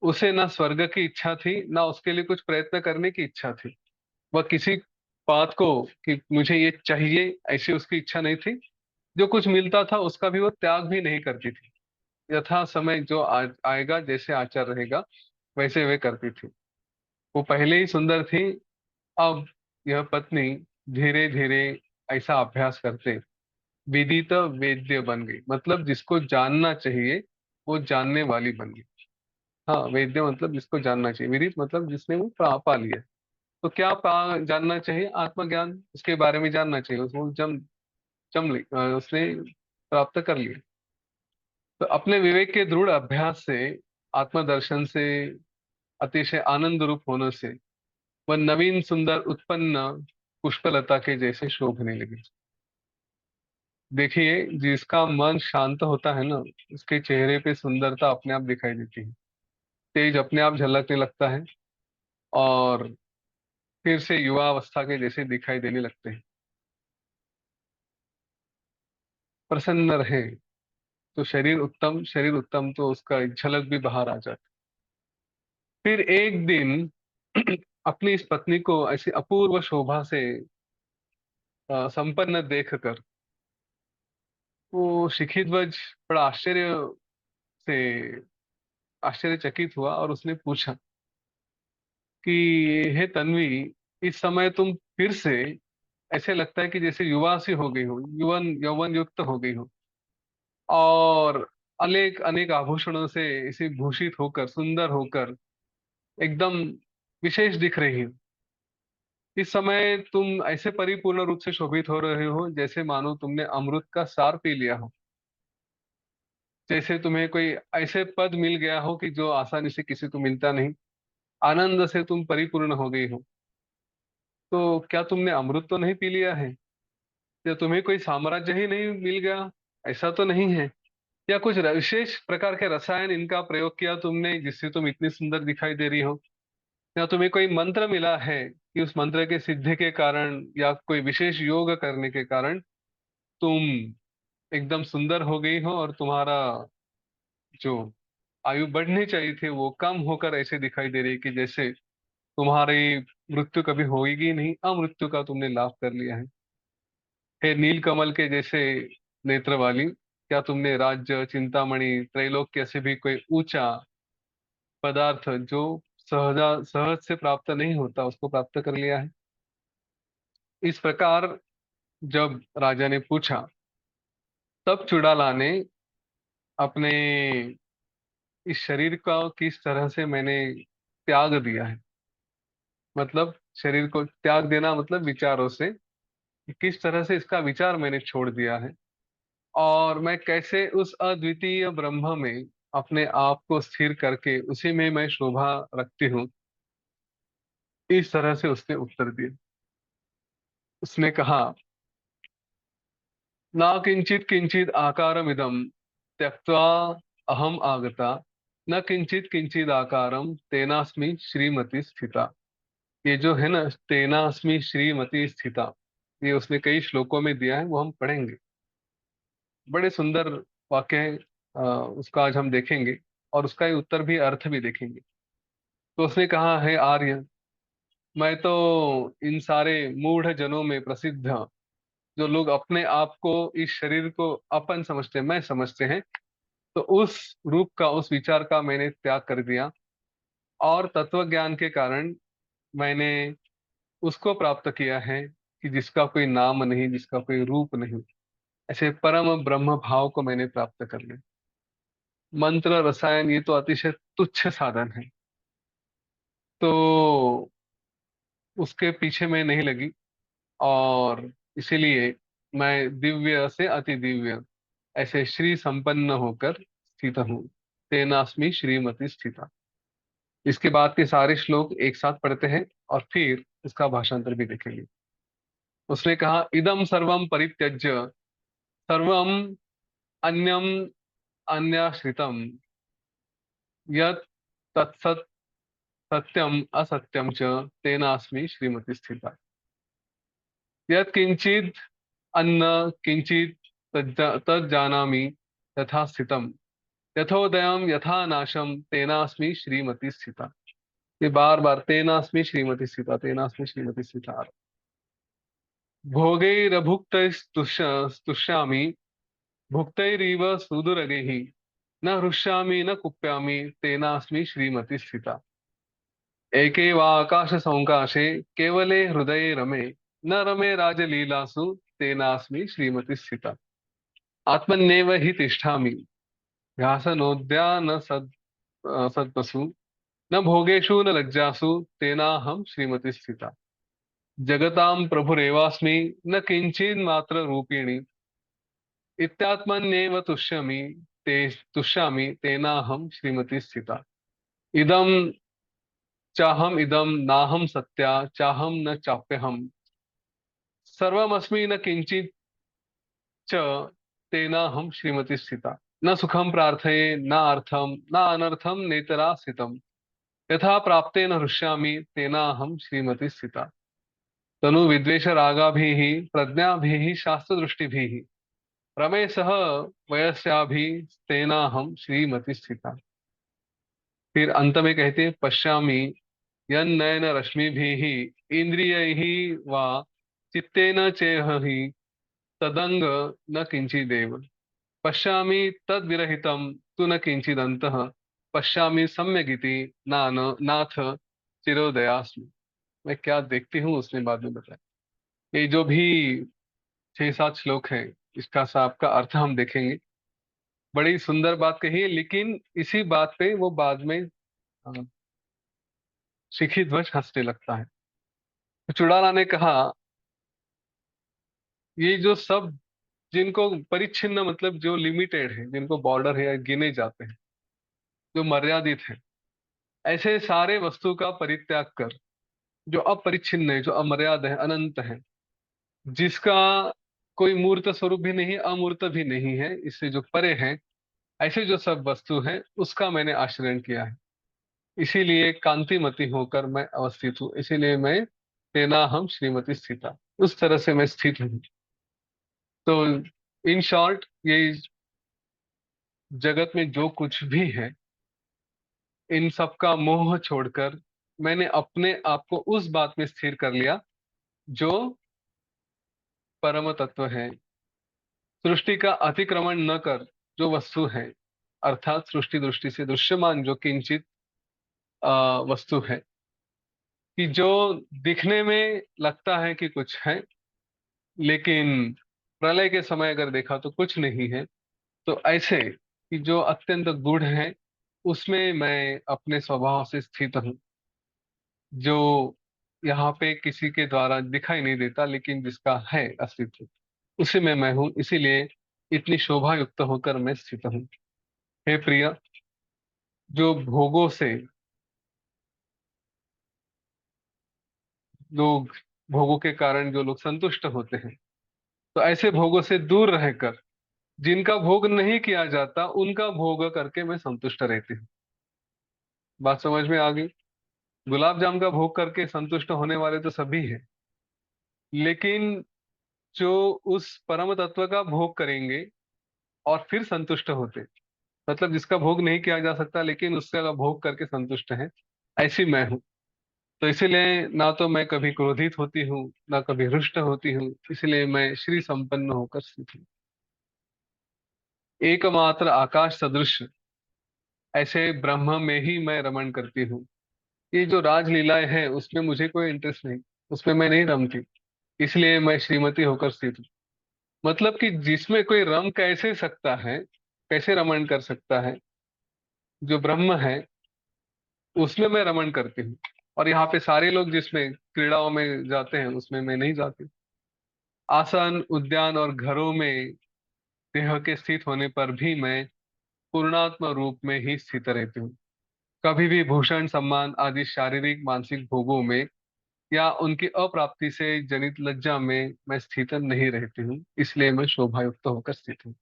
उसे ना स्वर्ग की इच्छा थी, ना उसके लिए कुछ प्रयत्न करने की इच्छा थी। वह किसी बात को कि मुझे ये चाहिए ऐसी उसकी इच्छा नहीं थी। जो कुछ मिलता था उसका भी वो त्याग भी नहीं करती थी। यथा समय जो आएगा, जैसे आचार रहेगा वैसे वे करती थी। वो पहले ही सुंदर थी। अब यह पत्नी धीरे धीरे ऐसा अभ्यास करते विदित वेद्य बन गई, मतलब जिसको जानना चाहिए वो जानने वाली बन गई। हाँ, वेद्य मतलब जिसको जानना चाहिए, विदित मतलब जिसने वो पा लिया। तो क्या जानना चाहिए? आत्मज्ञान, उसके बारे में जानना चाहिए, उसको उसने प्राप्त कर लिया। तो अपने विवेक के दृढ़ अभ्यास से, आत्मदर्शन से, अतिशय आनंद रूप होने से वह नवीन सुंदर उत्पन्न पुष्पलता के जैसे शोभने लगे। देखिए, जिसका मन शांत होता है ना, उसके चेहरे पे सुंदरता अपने आप दिखाई देती है। तेज अपने आप झलकने लगता है, और फिर से युवा अवस्था के जैसे दिखाई देने लगते हैं। प्रसन्न रहे तो शरीर उत्तम तो उसका एक झलक भी बाहर आ जाती। फिर एक दिन अपनी इस पत्नी को ऐसी अपूर्व शोभा से संपन्न देख कर वो शिखिध्वज बड़ा से आश्चर्यचकित हुआ, और उसने पूछा कि हे तन्वी, इस समय तुम फिर से ऐसे लगता है कि जैसे युवा सी हो गई हो, यौवन युक्त हो गई हो, और अनेक अनेक आभूषणों से इसे भूषित होकर सुंदर होकर एकदम विशेष दिख रही हो। इस समय तुम ऐसे परिपूर्ण रूप से शोभित हो रहे हो जैसे मानो तुमने अमृत का सार पी लिया हो। जैसे तुम्हें कोई ऐसे पद मिल गया हो कि जो आसानी से किसी को मिलता नहीं। आनंद से तुम परिपूर्ण हो गई हो। तो क्या तुमने अमृत तो नहीं पी लिया है? या तुम्हें कोई साम्राज्य ही नहीं मिल गया? ऐसा तो नहीं है। या कुछ विशेष प्रकार के रसायन इनका प्रयोग किया तुमने जिससे तुम इतनी सुंदर दिखाई दे रही हो? या तुम्हें कोई मंत्र मिला है कि उस मंत्र के सिद्धि के कारण या कोई विशेष योग करने के कारण तुम एकदम सुंदर हो गई हो, और तुम्हारा जो आयु बढ़नी चाहिए थी वो कम होकर ऐसे दिखाई दे रही है कि जैसे तुम्हारी मृत्यु कभी होगी नहीं, अमृत्यु का तुमने लाभ कर लिया है। हे नील कमल के जैसे नेत्र वाली, क्या तुमने राज्य चिंतामणि त्रैलोक्य से भी कोई ऊंचा पदार्थ जो सहज से प्राप्त नहीं होता उसको प्राप्त कर लिया है? इस प्रकार जब राजा ने पूछा, तब चुड़ाला ने अपने इस शरीर का किस तरह से मैंने त्याग दिया है, मतलब शरीर को त्याग देना मतलब विचारों से, कि किस तरह से इसका विचार मैंने छोड़ दिया है, और मैं कैसे उस अद्वितीय ब्रह्म में अपने आप को स्थिर करके उसी में मैं शोभा रखती हूँ। इस तरह से उसने उत्तर दिया। उसने कहा, ना किंचित किंचित आकारमिदं त्यक्त्वा अहम आगता, न किंचित किंचित आकारम तेनास्मि श्रीमती स्थिता। ये जो है ना, तेनास्मि श्रीमती स्थिता, ये उसने कई श्लोकों में दिया है, वो हम पढ़ेंगे। बड़े सुंदर वाक्य है। उसका आज हम देखेंगे, और उसका ही उत्तर भी, अर्थ भी देखेंगे। तो उसने कहा, है आर्य, मैं तो इन सारे मूढ़ जनों में प्रसिद्ध, जो लोग अपने आप को इस शरीर को अपन समझते हैं, मैं समझते हैं, तो उस रूप का उस विचार का मैंने त्याग कर दिया, और तत्व ज्ञान के कारण मैंने उसको प्राप्त किया है कि जिसका कोई नाम नहीं, जिसका कोई रूप नहीं। ऐसे परम ब्रह्म भाव को मैंने प्राप्त कर लिया। मंत्र रसायन ये तो अतिशय तुच्छ साधन है, तो उसके पीछे मैं नहीं लगी। और इसीलिए मैं दिव्य से अति दिव्य ऐसे श्री संपन्न होकर स्थित हूँ। तेनास्मि श्रीमती स्थिता। इसके बाद के सारे श्लोक एक साथ पढ़ते हैं और फिर इसका भाषांतर भी देखेंगे। उसने कहा, इदम सर्वम परित्यज्य सर्वम अन्यम अन्याश्रितम यत् तत्सत् सत्यम असत्यम च तेनास्मि श्रीमती स्थिता। यत् किंचित अन्न किंचित तज्जानामि यथा स्थितम यथोदयम यथा नाशम तेनास्मि श्रीमती स्थिता। ये बार बार तेनास्मि श्रीमती स्थिता, तेनास्मि श्रीमती स्थिता। भोगैरभुक्तैस्तुष्यामि भुक्तैरिव सुदुरगैः न हृष्यामि न कुप्यामि तेनास्मि श्रीमती स्थिता। एके वा आकाश सौकाशे केवले हृदये रमे न रमे राजलीलासु तेनास्मि श्रीमती स्थिता। आत्मन्येव हि तिष्ठामि ध्यासनोद्यान सद्मसु न भोगेषु न लज्जासु तेनाहं श्रीमती स्थिता। जगतां प्रभुरेवास्मि न किंचिन्मात्र रूपिणी इत्यात्मन्येव तुष्यामि तेनाहं श्रीमती स्थिता। इदं चाहम इदं नाहं सत्या चाहम न चाप्यहम् सर्वमस्मि न किंचित् च तेनाहं श्रीमती स्थिता। न सुखं प्रार्थये न अर्थं न अनर्थं नेतरा स्थितम् यथा प्राप्तेन हृष्यामि तेनाहं श्रीमती स्थिता। तनु विद्वेष रागाभिः प्रज्ञाभिः शास्त्रदृष्टिभिः रमेशः वयस्याभिस्तेनाहं श्रीमती स्थिता। फिर अंत में कहते हैं, पश्यामि यन्नयन रश्मिभिः इंद्रियैः वा चित्तेन चेहहि तदंग न किंचिदेव पश्यामि तद्विरहितं तु न किंचिदन्तः पश्यामि सम्यगिति नान नाथ चिरोदयास्मि। मैं क्या देखती हूँ उसने बाद में बताया। ये जो भी 6-7 श्लोक है, इसका साफ का अर्थ हम देखेंगे। बड़ी सुंदर बात कही है, लेकिन इसी बात पे वो बाद में अ, शिखी ध्वज हंसने लगता है। तो चुड़ाला ने कहा, ये जो सब जिनको परिच्छिन्न मतलब जो लिमिटेड है, जिनको बॉर्डर है या गिने जाते हैं, जो मर्यादित है, ऐसे सारे वस्तु का परित्याग कर जो अपरिच्छिन्न है, जो अमर्याद है, अनंत है, जिसका कोई मूर्त स्वरूप भी नहीं, अमूर्त भी नहीं है, इससे जो परे है, ऐसे जो सब वस्तु है उसका मैंने आश्रय किया है। इसीलिए कांतिमती होकर मैं अवस्थित हूँ, इसीलिए मैं तेना हम श्रीमती स्थिता, उस तरह से मैं स्थित हूँ। तो इन शॉर्ट, ये जगत में जो कुछ भी है, इन सब का मोह छोड़कर मैंने अपने आप को उस बात में स्थिर कर लिया जो परम तत्व है। सृष्टि का अतिक्रमण न कर जो वस्तु है, अर्थात सृष्टि दृष्टि से दृश्यमान जो किंचित वस्तु है, कि जो दिखने में लगता है कि कुछ है, लेकिन प्रलय के समय अगर देखा तो कुछ नहीं है। तो ऐसे कि जो अत्यंत गूढ़ है, उसमें मैं अपने स्वभाव से स्थित हूँ, जो यहाँ पे किसी के द्वारा दिखाई नहीं देता, लेकिन जिसका है अस्तित्व, उसी में मैं हूँ। इसीलिए इतनी शोभा युक्त होकर मैं स्थित हूँ। हे प्रिय, जो भोगों से लोग, भोगों के कारण जो लोग संतुष्ट होते हैं, तो ऐसे भोगों से दूर रहकर जिनका भोग नहीं किया जाता उनका भोग करके मैं संतुष्ट रहती हूँ। बात समझ में आ गई? गुलाब जाम का भोग करके संतुष्ट होने वाले तो सभी हैं, लेकिन जो उस परम तत्व का भोग करेंगे और फिर संतुष्ट होते, मतलब जिसका भोग नहीं किया जा सकता लेकिन उसका भोग करके संतुष्ट है, ऐसी मैं हूँ। तो इसीलिए ना तो मैं कभी क्रोधित होती हूँ ना कभी रुष्ट होती हूँ, इसलिए मैं श्री संपन्न होकर स्थित हूँ। एकमात्र आकाश सदृश ऐसे ब्रह्म में ही मैं रमण करती हूँ। ये जो राजलीलाएं हैं उसमें मुझे कोई इंटरेस्ट नहीं, उसमें मैं नहीं रमती, इसलिए मैं श्रीमती होकर स्थित हूँ। मतलब कि जिसमें कोई रम कैसे सकता है, कैसे रमण कर सकता है, जो ब्रह्म है उसमें मैं रमण करती हूँ। और यहाँ पे सारे लोग जिसमें क्रीड़ाओं में जाते हैं उसमें मैं नहीं जाती। आसन, उद्यान और घरों में देह के स्थित होने पर भी मैं पूर्णात्म रूप में ही स्थित रहती हूँ। कभी भी भूषण, सम्मान आदि शारीरिक मानसिक भोगों में या उनकी अप्राप्ति से जनित लज्जा में मैं स्थित नहीं रहती हूँ, इसलिए मैं शोभायुक्त होकर स्थित हूँ।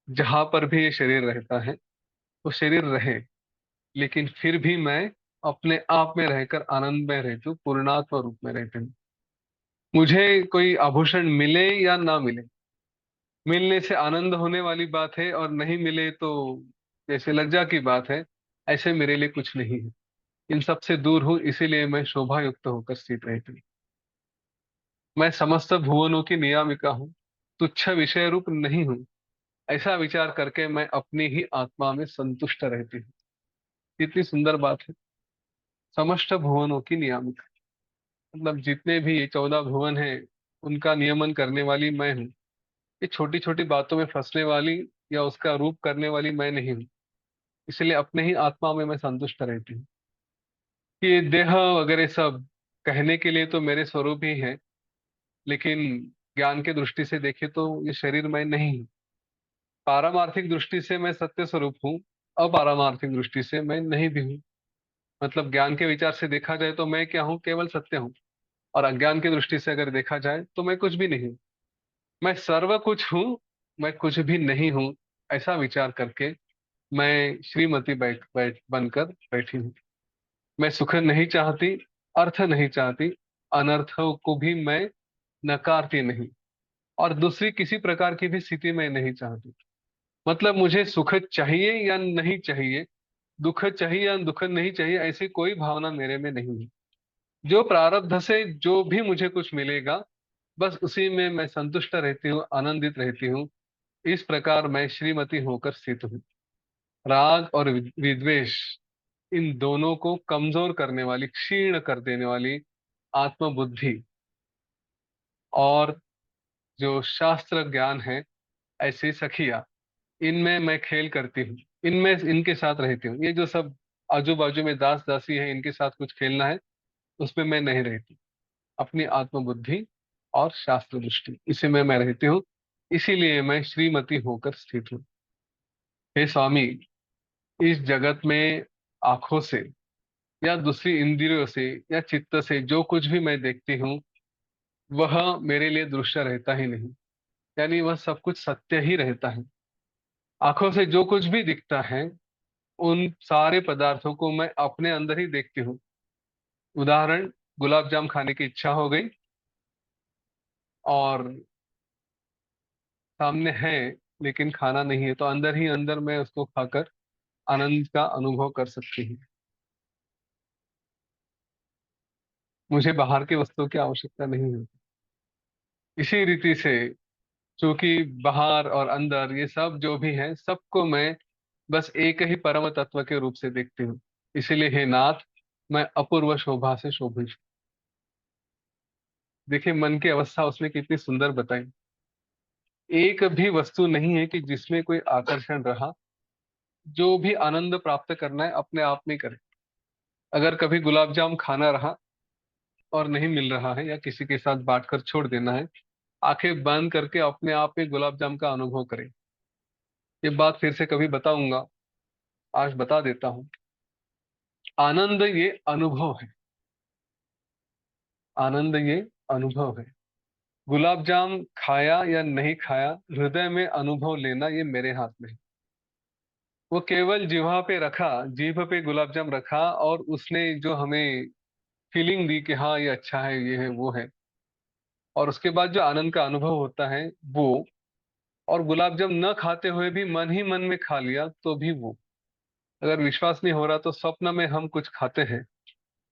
जहां पर भी ये शरीर रहता है वो शरीर रहे, लेकिन फिर भी मैं अपने आप में रहकर आनंद में रहती हूँ, पूर्णात्म रूप में रहती हूँ। मुझे कोई आभूषण मिले या ना मिले, मिलने से आनंद होने वाली बात है, और नहीं मिले तो जैसे लज्जा की बात है। ऐसे मेरे लिए कुछ नहीं है। इन सब से दूर हूं, इसीलिए मैं शोभा युक्त होकर स्थित रहती हूँ। मैं समस्त भुवनों की नियामिका हूँ, तुच्छ विषय रूप नहीं हूँ। ऐसा विचार करके मैं अपनी ही आत्मा में संतुष्ट रहती हूँ। कितनी सुंदर बात है। समस्त भुवनों की नियामिका, मतलब जितने भी ये 14 भुवन हैं उनका नियमन करने वाली मैं हूँ। ये छोटी छोटी बातों में फंसने वाली या उसका रूप करने वाली मैं नहीं हूँ। इसलिए अपने ही आत्मा में मैं संतुष्ट रहती हूँ। ये देह वगैरह सब कहने के लिए तो मेरे स्वरूप ही है, लेकिन ज्ञान के दृष्टि से देखे तो ये शरीर मैं नहीं हूँ। पारमार्थिक दृष्टि से मैं सत्य स्वरूप हूँ, अपारमार्थिक दृष्टि से मैं नहीं भी हूँ। मतलब ज्ञान के विचार से देखा जाए तो मैं क्या हूँ, केवल सत्य हूँ। और अज्ञान की दृष्टि से अगर देखा जाए तो मैं कुछ भी नहीं हूँ। मैं सर्व कुछ हूँ, मैं कुछ भी नहीं हूँ। ऐसा विचार करके मैं श्रीमती बैठ बैठ बनकर बैठी हूँ। मैं सुख नहीं चाहती, अर्थ नहीं चाहती, अनर्थ को भी मैं नकारती नहीं, और दूसरी किसी प्रकार की भी स्थिति में नहीं चाहती। मतलब मुझे सुख चाहिए या नहीं चाहिए, दुख चाहिए या दुख नहीं चाहिए, ऐसी कोई भावना मेरे में नहीं है। जो प्रारब्ध से जो भी मुझे कुछ मिलेगा, बस उसी में मैं संतुष्ट रहती हूँ, आनंदित रहती हूँ। इस प्रकार मैं श्रीमती होकर स्थित हूँ। राग और विद्वेष, इन दोनों को कमजोर करने वाली, क्षीण कर देने वाली आत्मबुद्धि और जो शास्त्र ज्ञान है, ऐसी सखिया, इनमें मैं खेल करती हूँ। इनमें इनके साथ रहती हूँ। ये जो सब आजू बाजू में दास दासी है, इनके साथ कुछ खेलना है, उसमें मैं नहीं रहती। अपनी आत्मबुद्धि और शास्त्र दृष्टि, इसी में मैं रहती हूँ। इसीलिए मैं श्रीमती होकर स्थित हूँ। हे स्वामी, इस जगत में आंखों से या दूसरी इंद्रियों से या चित्त से जो कुछ भी मैं देखती हूँ, वह मेरे लिए दृश्य रहता ही नहीं। यानी वह सब कुछ सत्य ही रहता है। आंखों से जो कुछ भी दिखता है, उन सारे पदार्थों को मैं अपने अंदर ही देखती हूँ। उदाहरण, गुलाब जाम खाने की इच्छा हो गई और सामने है, लेकिन खाना नहीं है, तो अंदर ही अंदर मैं उसको खाकर आनंद का अनुभव कर सकती हूँ। मुझे बाहर की वस्तुओं की आवश्यकता नहीं है। इसी रीति से, क्योंकि बाहर और अंदर ये सब जो भी है, सबको मैं बस एक ही परम तत्व के रूप से देखती हूँ। इसीलिए हे नाथ, मैं अपूर्व शोभा से शोभित हूँ। देखिए मन की अवस्था उसने कितनी सुंदर बताई। एक भी वस्तु नहीं है कि जिसमें कोई आकर्षण रहा। जो भी आनंद प्राप्त करना है अपने आप में करे। अगर कभी गुलाब जाम खाना रहा और नहीं मिल रहा है, या किसी के साथ बांट कर छोड़ देना है, आंखें बंद करके अपने आप में गुलाब जाम का अनुभव करें। ये बात फिर से कभी बताऊंगा, आज बता देता हूँ। आनंद ये अनुभव है। आनंद ये अनुभव है। गुलाब जाम खाया या नहीं खाया, हृदय में अनुभव लेना ये मेरे हाथ में है। वो केवल जिह्वा पे रखा, जीभ पे गुलाब जाम रखा, और उसने जो हमें फीलिंग दी कि हाँ ये अच्छा है, ये है, वो है, और उसके बाद जो आनंद का अनुभव होता है वो। और गुलाब जाम न खाते हुए भी मन ही मन में खा लिया तो भी वो। अगर विश्वास नहीं हो रहा तो स्वप्न में हम कुछ खाते हैं,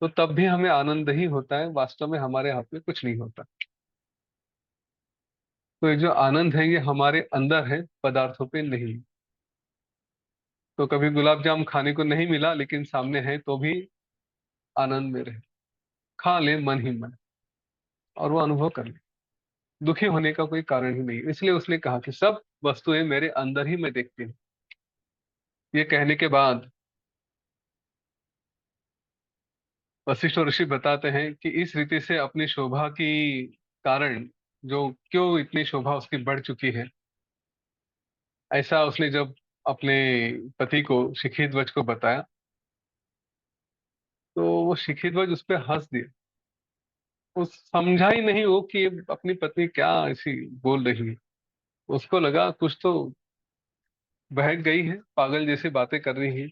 तो तब भी हमें आनंद ही होता है, वास्तव में हमारे हाथ में कुछ नहीं होता। तो ये जो आनंद है ये हमारे अंदर है, पदार्थों पे नहीं। तो कभी गुलाब जाम खाने को नहीं मिला लेकिन सामने है, तो भी आनंद में रहे, खा ले मन ही मन, और वो अनुभव कर ले। दुखी होने का कोई कारण ही नहीं। इसलिए उसने कहा कि सब वस्तुएं मेरे अंदर ही मैं देखती हूँ। ये कहने के बाद वशिष्ठ ऋषि बताते हैं कि इस रीति से अपनी शोभा की कारण, जो क्यों इतनी शोभा उसकी बढ़ चुकी है, ऐसा उसने जब अपने पति को शिखीध्वज को बताया, तो वो शिखीध्वज उस पर हंस दिया। वो समझा ही नहीं वो कि ये अपनी पत्नी क्या ऐसी बोल रही है। उसको लगा कुछ तो बहक गई है, पागल जैसी बातें कर रही है।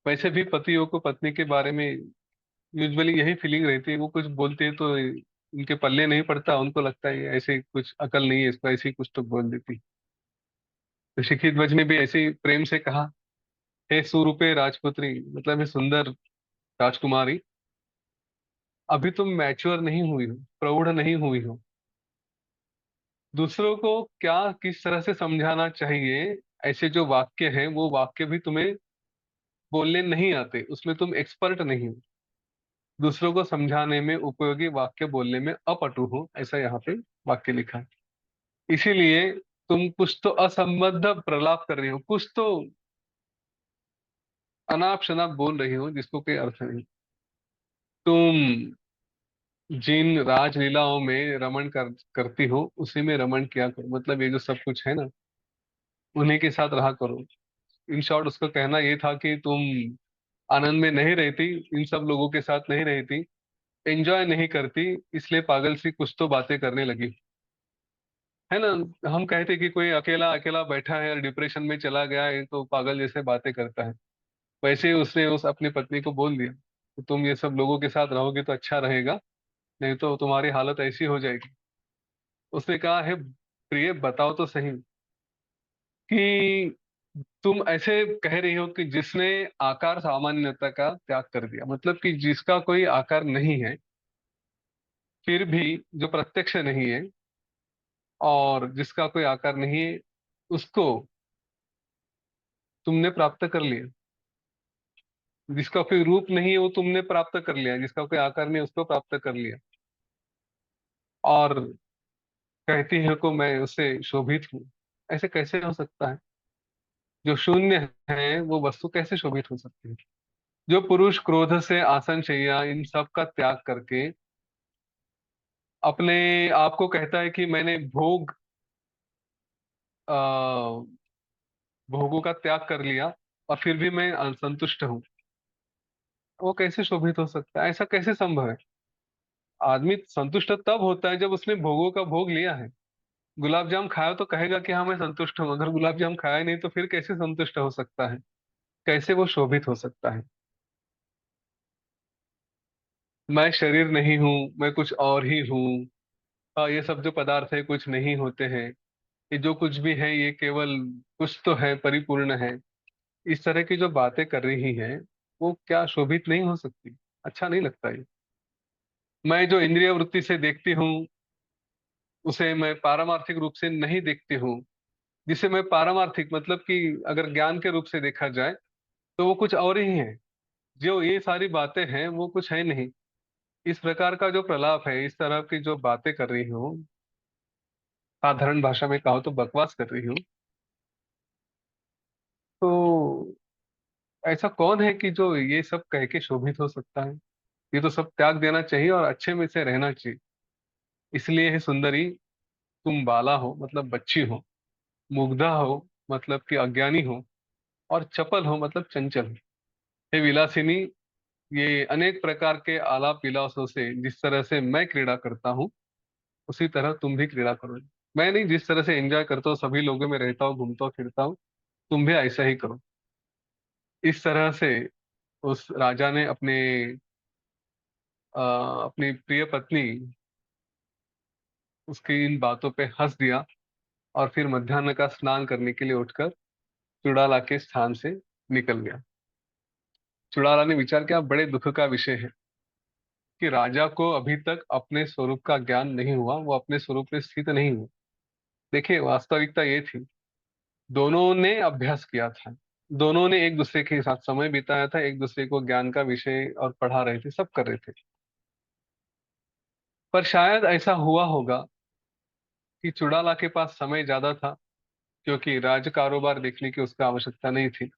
वैसे भी पतियों को पत्नी के बारे में यूजुअली यही फीलिंग रहती है, वो कुछ बोलते हैं तो इनके पल्ले नहीं पड़ता, उनको लगता है ऐसे कुछ अकल नहीं है इसको, ऐसे ही कुछ तो बोल देती। तो शिखी ध्वज ने भी ऐसे ही प्रेम से कहा, हे सुरूपे राजपुत्री, मतलब हे सुंदर राजकुमारी, अभी तुम मैच्योर नहीं हुई हो, प्रौढ़ नहीं हुई हो। दूसरों को क्या किस तरह से समझाना चाहिए, ऐसे जो वाक्य हैं वो वाक्य भी तुम्हें बोलने नहीं आते, उसमें तुम एक्सपर्ट नहीं हो। दूसरों को समझाने में, उपयोगी वाक्य बोलने में अपटु हो, ऐसा यहाँ पे वाक्य लिखा है। इसीलिए तुम कुछ तो असंबद्ध प्रलाप कर रही हो, कुछ तो अनाप शनाप बोल रही हो जिसको कोई अर्थ नहीं। तुम जिन राजलीलाओं में रमण करती हो उसी में रमण किया करो, मतलब ये जो सब कुछ है ना, उन्हीं के साथ रहा करो। इन शॉर्ट उसका कहना ये था कि तुम आनंद में नहीं रहती, इन सब लोगों के साथ नहीं रहती, एंजॉय नहीं करती, इसलिए पागल सी कुछ तो बातें करने लगी, है ना। हम कहते कि कोई अकेला अकेला बैठा है और डिप्रेशन में चला गया है तो पागल जैसे बातें करता है। वैसे ही उसने उस अपनी पत्नी को बोल दिया कि तुम ये सब लोगों के साथ रहोगे तो अच्छा रहेगा, नहीं तो तुम्हारी हालत ऐसी हो जाएगी। उसने कहा, है प्रिय बताओ तो सही कि तुम ऐसे कह रही हो कि जिसने आकार सामान्यता का त्याग कर दिया, मतलब कि जिसका कोई आकार नहीं है, फिर भी जो प्रत्यक्ष नहीं है और जिसका कोई आकार नहीं है, उसको तुमने प्राप्त कर लिया। जिसका कोई रूप नहीं है वो तुमने प्राप्त कर लिया, जिसका कोई आकार नहीं है उसको प्राप्त कर लिया। और कहती है को मैं उससे शोभित हूँ। ऐसे कैसे हो सकता है? जो शून्य है वो वस्तु कैसे शोभित हो सकती है? जो पुरुष क्रोध से, आसन शैया, इन सब का त्याग करके अपने आप को कहता है कि मैंने आ, भोगों का त्याग कर लिया और फिर भी मैं असंतुष्ट हूँ, वो कैसे शोभित हो सकता है? ऐसा कैसे संभव है? आदमी संतुष्ट तब होता है जब उसने भोगों का भोग लिया है। गुलाब जाम खाया तो कहेगा कि हाँ मैं संतुष्ट हूँ, अगर गुलाब जाम खाया नहीं तो फिर कैसे संतुष्ट हो सकता है? कैसे वो शोभित हो सकता है? मैं शरीर नहीं हूँ, मैं कुछ और ही हूँ। ये सब जो पदार्थ है कुछ नहीं होते हैं, ये जो कुछ भी है ये केवल कुछ तो है, परिपूर्ण है। इस तरह की जो बातें कर रही हैं, वो क्या शोभित नहीं हो सकती? अच्छा नहीं लगता ये? मैं जो इंद्रिय वृत्ति से देखती हूँ उसे मैं पारमार्थिक रूप से नहीं देखती हूँ। जिसे मैं पारमार्थिक, मतलब कि अगर ज्ञान के रूप से देखा जाए तो वो कुछ और ही है। जो ये सारी बातें हैं वो कुछ है नहीं। इस प्रकार का जो प्रलाप है, इस तरह की जो बातें कर रही हूँ, साधारण भाषा में कहो तो बकवास कर रही हूँ, तो ऐसा कौन है कि जो ये सब कह के शोभित हो सकता है? ये तो सब त्याग देना चाहिए और अच्छे में से रहना चाहिए। इसलिए है सुंदरी, तुम बाला हो मतलब बच्ची हो, मुग्धा हो मतलब कि अज्ञानी हो, और चपल हो मतलब चंचल हो। हे विलासिनी, ये अनेक प्रकार के आलाप विलासों से जिस तरह से मैं क्रीड़ा करता हूँ उसी तरह तुम भी क्रीड़ा करो। मैं नहीं, जिस तरह से एंजॉय करता हूँ, सभी लोगों में रहता हूँ, घूमता हूँ फिरता हूँ, तुम भी ऐसा ही करो। इस तरह से उस राजा ने अपनी प्रिय पत्नी उसकी इन बातों पे हंस दिया और फिर मध्याह्न का स्नान करने के लिए उठकर चुड़ाला के स्थान से निकल गया। चुड़ाला ने विचार किया, बड़े दुख का विषय है कि राजा को अभी तक अपने स्वरूप का ज्ञान नहीं हुआ, वो अपने स्वरूप में स्थित नहीं हुआ। देखिए वास्तविकता ये थी, दोनों ने अभ्यास किया था, दोनों ने एक दूसरे के साथ समय बिताया था, एक दूसरे को ज्ञान का विषय और पढ़ा रहे थे, सब कर रहे थे। पर शायद ऐसा हुआ होगा कि चुड़ाला के पास समय ज्यादा था, क्योंकि राज कारोबार देखने की उसका आवश्यकता नहीं थी।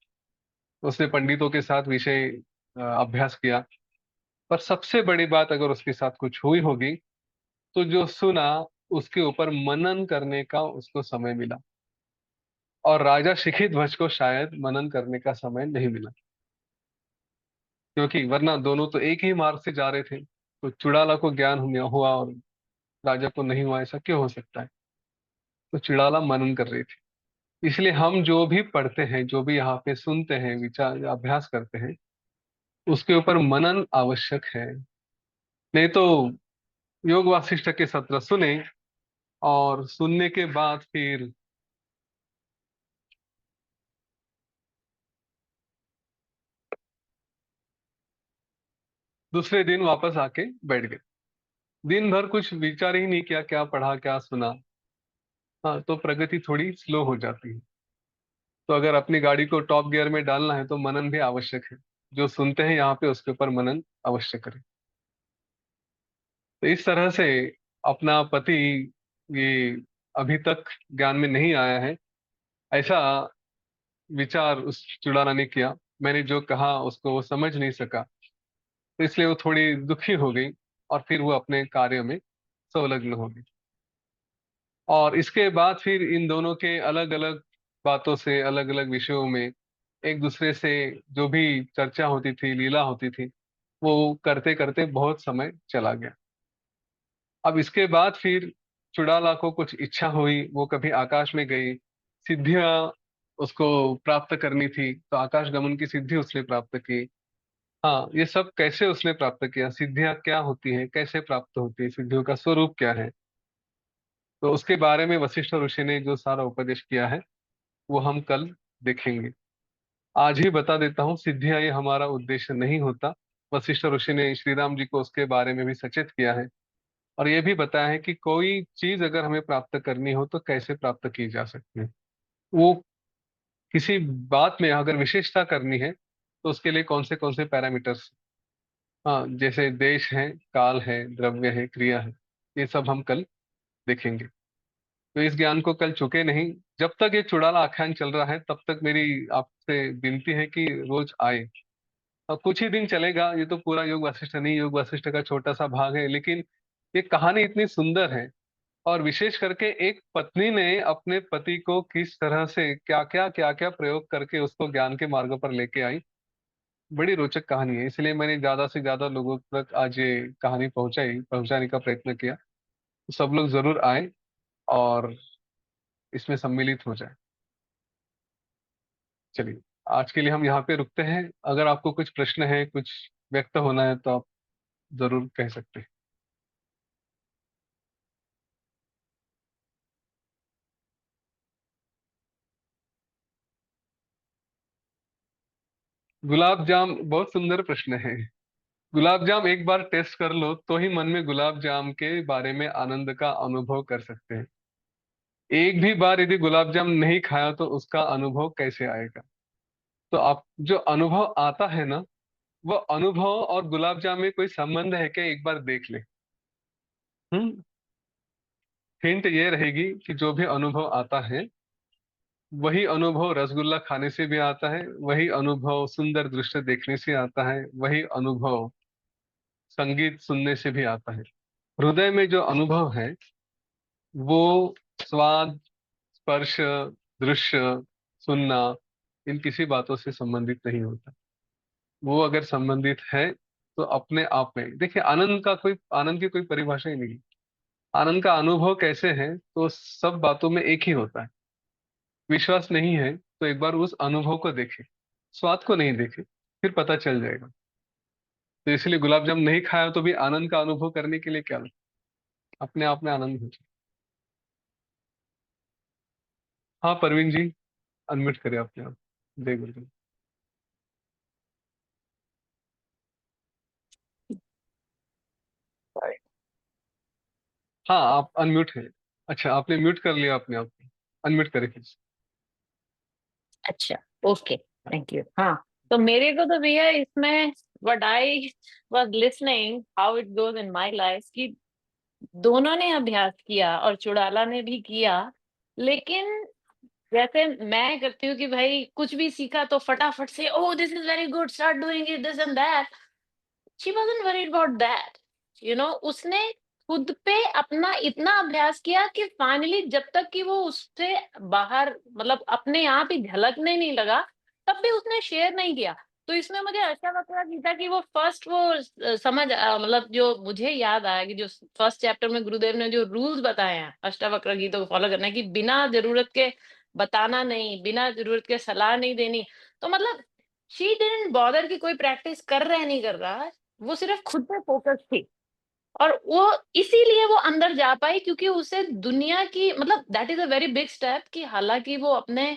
उसने पंडितों के साथ विषय अभ्यास किया। पर सबसे बड़ी बात, अगर उसके साथ कुछ हुई होगी तो जो सुना उसके ऊपर मनन करने का उसको समय मिला, और राजा शिखी ध्वज को शायद मनन करने का समय नहीं मिला, क्योंकि वरना दोनों तो एक ही मार्ग से जा रहे थे। तो चुड़ाला को ज्ञान हुआ और राजा को नहीं हुआ, ऐसा क्यों हो सकता है? तो चुड़ाला मनन कर रही थी। इसलिए हम जो भी पढ़ते हैं, जो भी यहाँ पे सुनते हैं, विचार या अभ्यास करते हैं, उसके ऊपर मनन आवश्यक है। नहीं तो योग वासिष्ठ के सत्र सुने और सुनने के बाद फिर दूसरे दिन वापस आके बैठ गए। दिन भर कुछ विचार ही नहीं किया, क्या पढ़ा क्या सुना। हाँ, तो प्रगति थोड़ी स्लो हो जाती है। तो अगर अपनी गाड़ी को टॉप गियर में डालना है तो मनन भी आवश्यक है। जो सुनते हैं यहाँ पे उसके ऊपर मनन अवश्य करें। तो इस तरह से अपना पति ये अभी तक ज्ञान में नहीं आया है, ऐसा विचार उस चुड़ाला ने किया। मैंने जो कहा उसको वो समझ नहीं सका, तो इसलिए वो थोड़ी दुखी हो गई और फिर वो अपने कार्य में संलग्न हो गई। और इसके बाद फिर इन दोनों के अलग अलग बातों से, अलग अलग विषयों में एक दूसरे से जो भी चर्चा होती थी, लीला होती थी, वो करते करते बहुत समय चला गया। अब इसके बाद फिर चुड़ाला को कुछ इच्छा हुई, वो कभी आकाश में गई, सिद्धियां उसको प्राप्त करनी थी, तो आकाश गमन की सिद्धि उसने प्राप्त की। हाँ, ये सब कैसे उसने प्राप्त किया, सिद्धियां क्या होती हैं, कैसे प्राप्त होती है, सिद्धियों का स्वरूप क्या है, तो उसके बारे में वशिष्ठ ऋषि ने जो सारा उपदेश किया है वो हम कल देखेंगे। आज ही बता देता हूँ, सिद्धियां ये हमारा उद्देश्य नहीं होता। वशिष्ठ ऋषि ने श्री राम जी को उसके बारे में भी सचेत किया है, और ये भी बताया है कि कोई चीज अगर हमें प्राप्त करनी हो तो कैसे प्राप्त की जा सकती है। वो किसी बात में अगर विशेषता करनी है तो उसके लिए कौन से पैरामीटर्स, हाँ, जैसे देश है, काल है, द्रव्य है, क्रिया है, ये सब हम कल देखेंगे। तो इस ज्ञान को कल चुके नहीं। जब तक ये चुड़ाला आख्यान चल रहा है तब तक मेरी आपसे विनती है कि रोज आए। और कुछ ही दिन चलेगा, ये तो पूरा योग वासिष्ठ नहीं, योग वासिष्ठ का छोटा सा भाग है, लेकिन ये कहानी इतनी सुंदर है। और विशेष करके एक पत्नी ने अपने पति को किस तरह से क्या क्या प्रयोग करके उसको ज्ञान के मार्ग पर लेके आई, बड़ी रोचक कहानी है। इसलिए मैंने ज्यादा से ज्यादा लोगों तक आज ये कहानी पहुंचाने का प्रयत्न किया। तो सब लोग जरूर आए और इसमें सम्मिलित हो जाए। चलिए, आज के लिए हम यहाँ पे रुकते हैं। अगर आपको कुछ प्रश्न है, कुछ व्यक्त होना है तो आप जरूर कह सकते हैं। गुलाब जाम बहुत सुंदर प्रश्न है। गुलाब जाम एक बार टेस्ट कर लो तो ही मन में गुलाब जाम के बारे में आनंद का अनुभव कर सकते हैं। एक भी बार यदि गुलाब जाम नहीं खाया तो उसका अनुभव कैसे आएगा? तो आप जो अनुभव आता है ना, वो अनुभव और गुलाब जाम में कोई संबंध है क्या, एक बार देख ले। हम्म। हिंट ये रहेगी कि जो भी अनुभव आता है वही अनुभव रसगुल्ला खाने से भी आता है, वही अनुभव सुंदर दृश्य देखने से आता है, वही अनुभव संगीत सुनने से भी आता है। हृदय में जो अनुभव है वो स्वाद, स्पर्श, दृश्य, सुनना, इन किसी बातों से संबंधित नहीं होता। वो अगर संबंधित है तो अपने आप में देखिए, आनंद की कोई परिभाषा ही नहीं है। आनंद का अनुभव कैसे है, तो सब बातों में एक ही होता है। विश्वास नहीं है तो एक बार उस अनुभव को देखे, स्वाद को नहीं देखे, फिर पता चल जाएगा। तो इसलिए गुलाब जामुन नहीं खाया तो भी आनंद का अनुभव करने के लिए क्या, अपने आप में आनंद हो जाए। हाँ परवीन जी, अनम्यूट करें अपने आप। जय गुरुदेव। हाँ, आप अनम्यूट हैं। अच्छा, आपने म्यूट कर लिया अपने आप को। अनम्यूट करें प्लीज। अच्छा, ओके, थैंक यू। हाँ, तो मेरे को तो भैया इसमें what I was listening how it goes in my life कि दोनों ने अभ्यास किया और चुड़ाला ने भी किया, लेकिन जैसे मैं करती हूँ कि भाई कुछ भी सीखा तो फटाफट से oh this is very good start doing it this and that. She wasn't worried about that, उसने खुद पे अपना इतना अभ्यास किया कि फाइनली जब तक कि वो उससे बाहर मतलब अपने आप ही झलकने नहीं लगा, तब भी उसने शेयर नहीं किया। तो इसमें मुझे अष्टावक्र गीता की वो फर्स्ट वो समझ मतलब जो मुझे याद आया कि जो फर्स्ट चैप्टर में गुरुदेव ने जो रूल्स बताए हैं अष्टावक्र गीता को फॉलो करना है कि बिना ज़रूरत के बताना नहीं, बिना ज़रूरत के सलाह नहीं देनी। तो मतलब शी डिडन्ट बॉदर कि कोई प्रैक्टिस कर रहा है, नहीं कर रहा। वो सिर्फ खुद पे फ़ोकस थी और वो इसीलिए वो अंदर जा पाई क्योंकि उसे दुनिया की मतलब that is a very big step कि हालाँकि वो अपने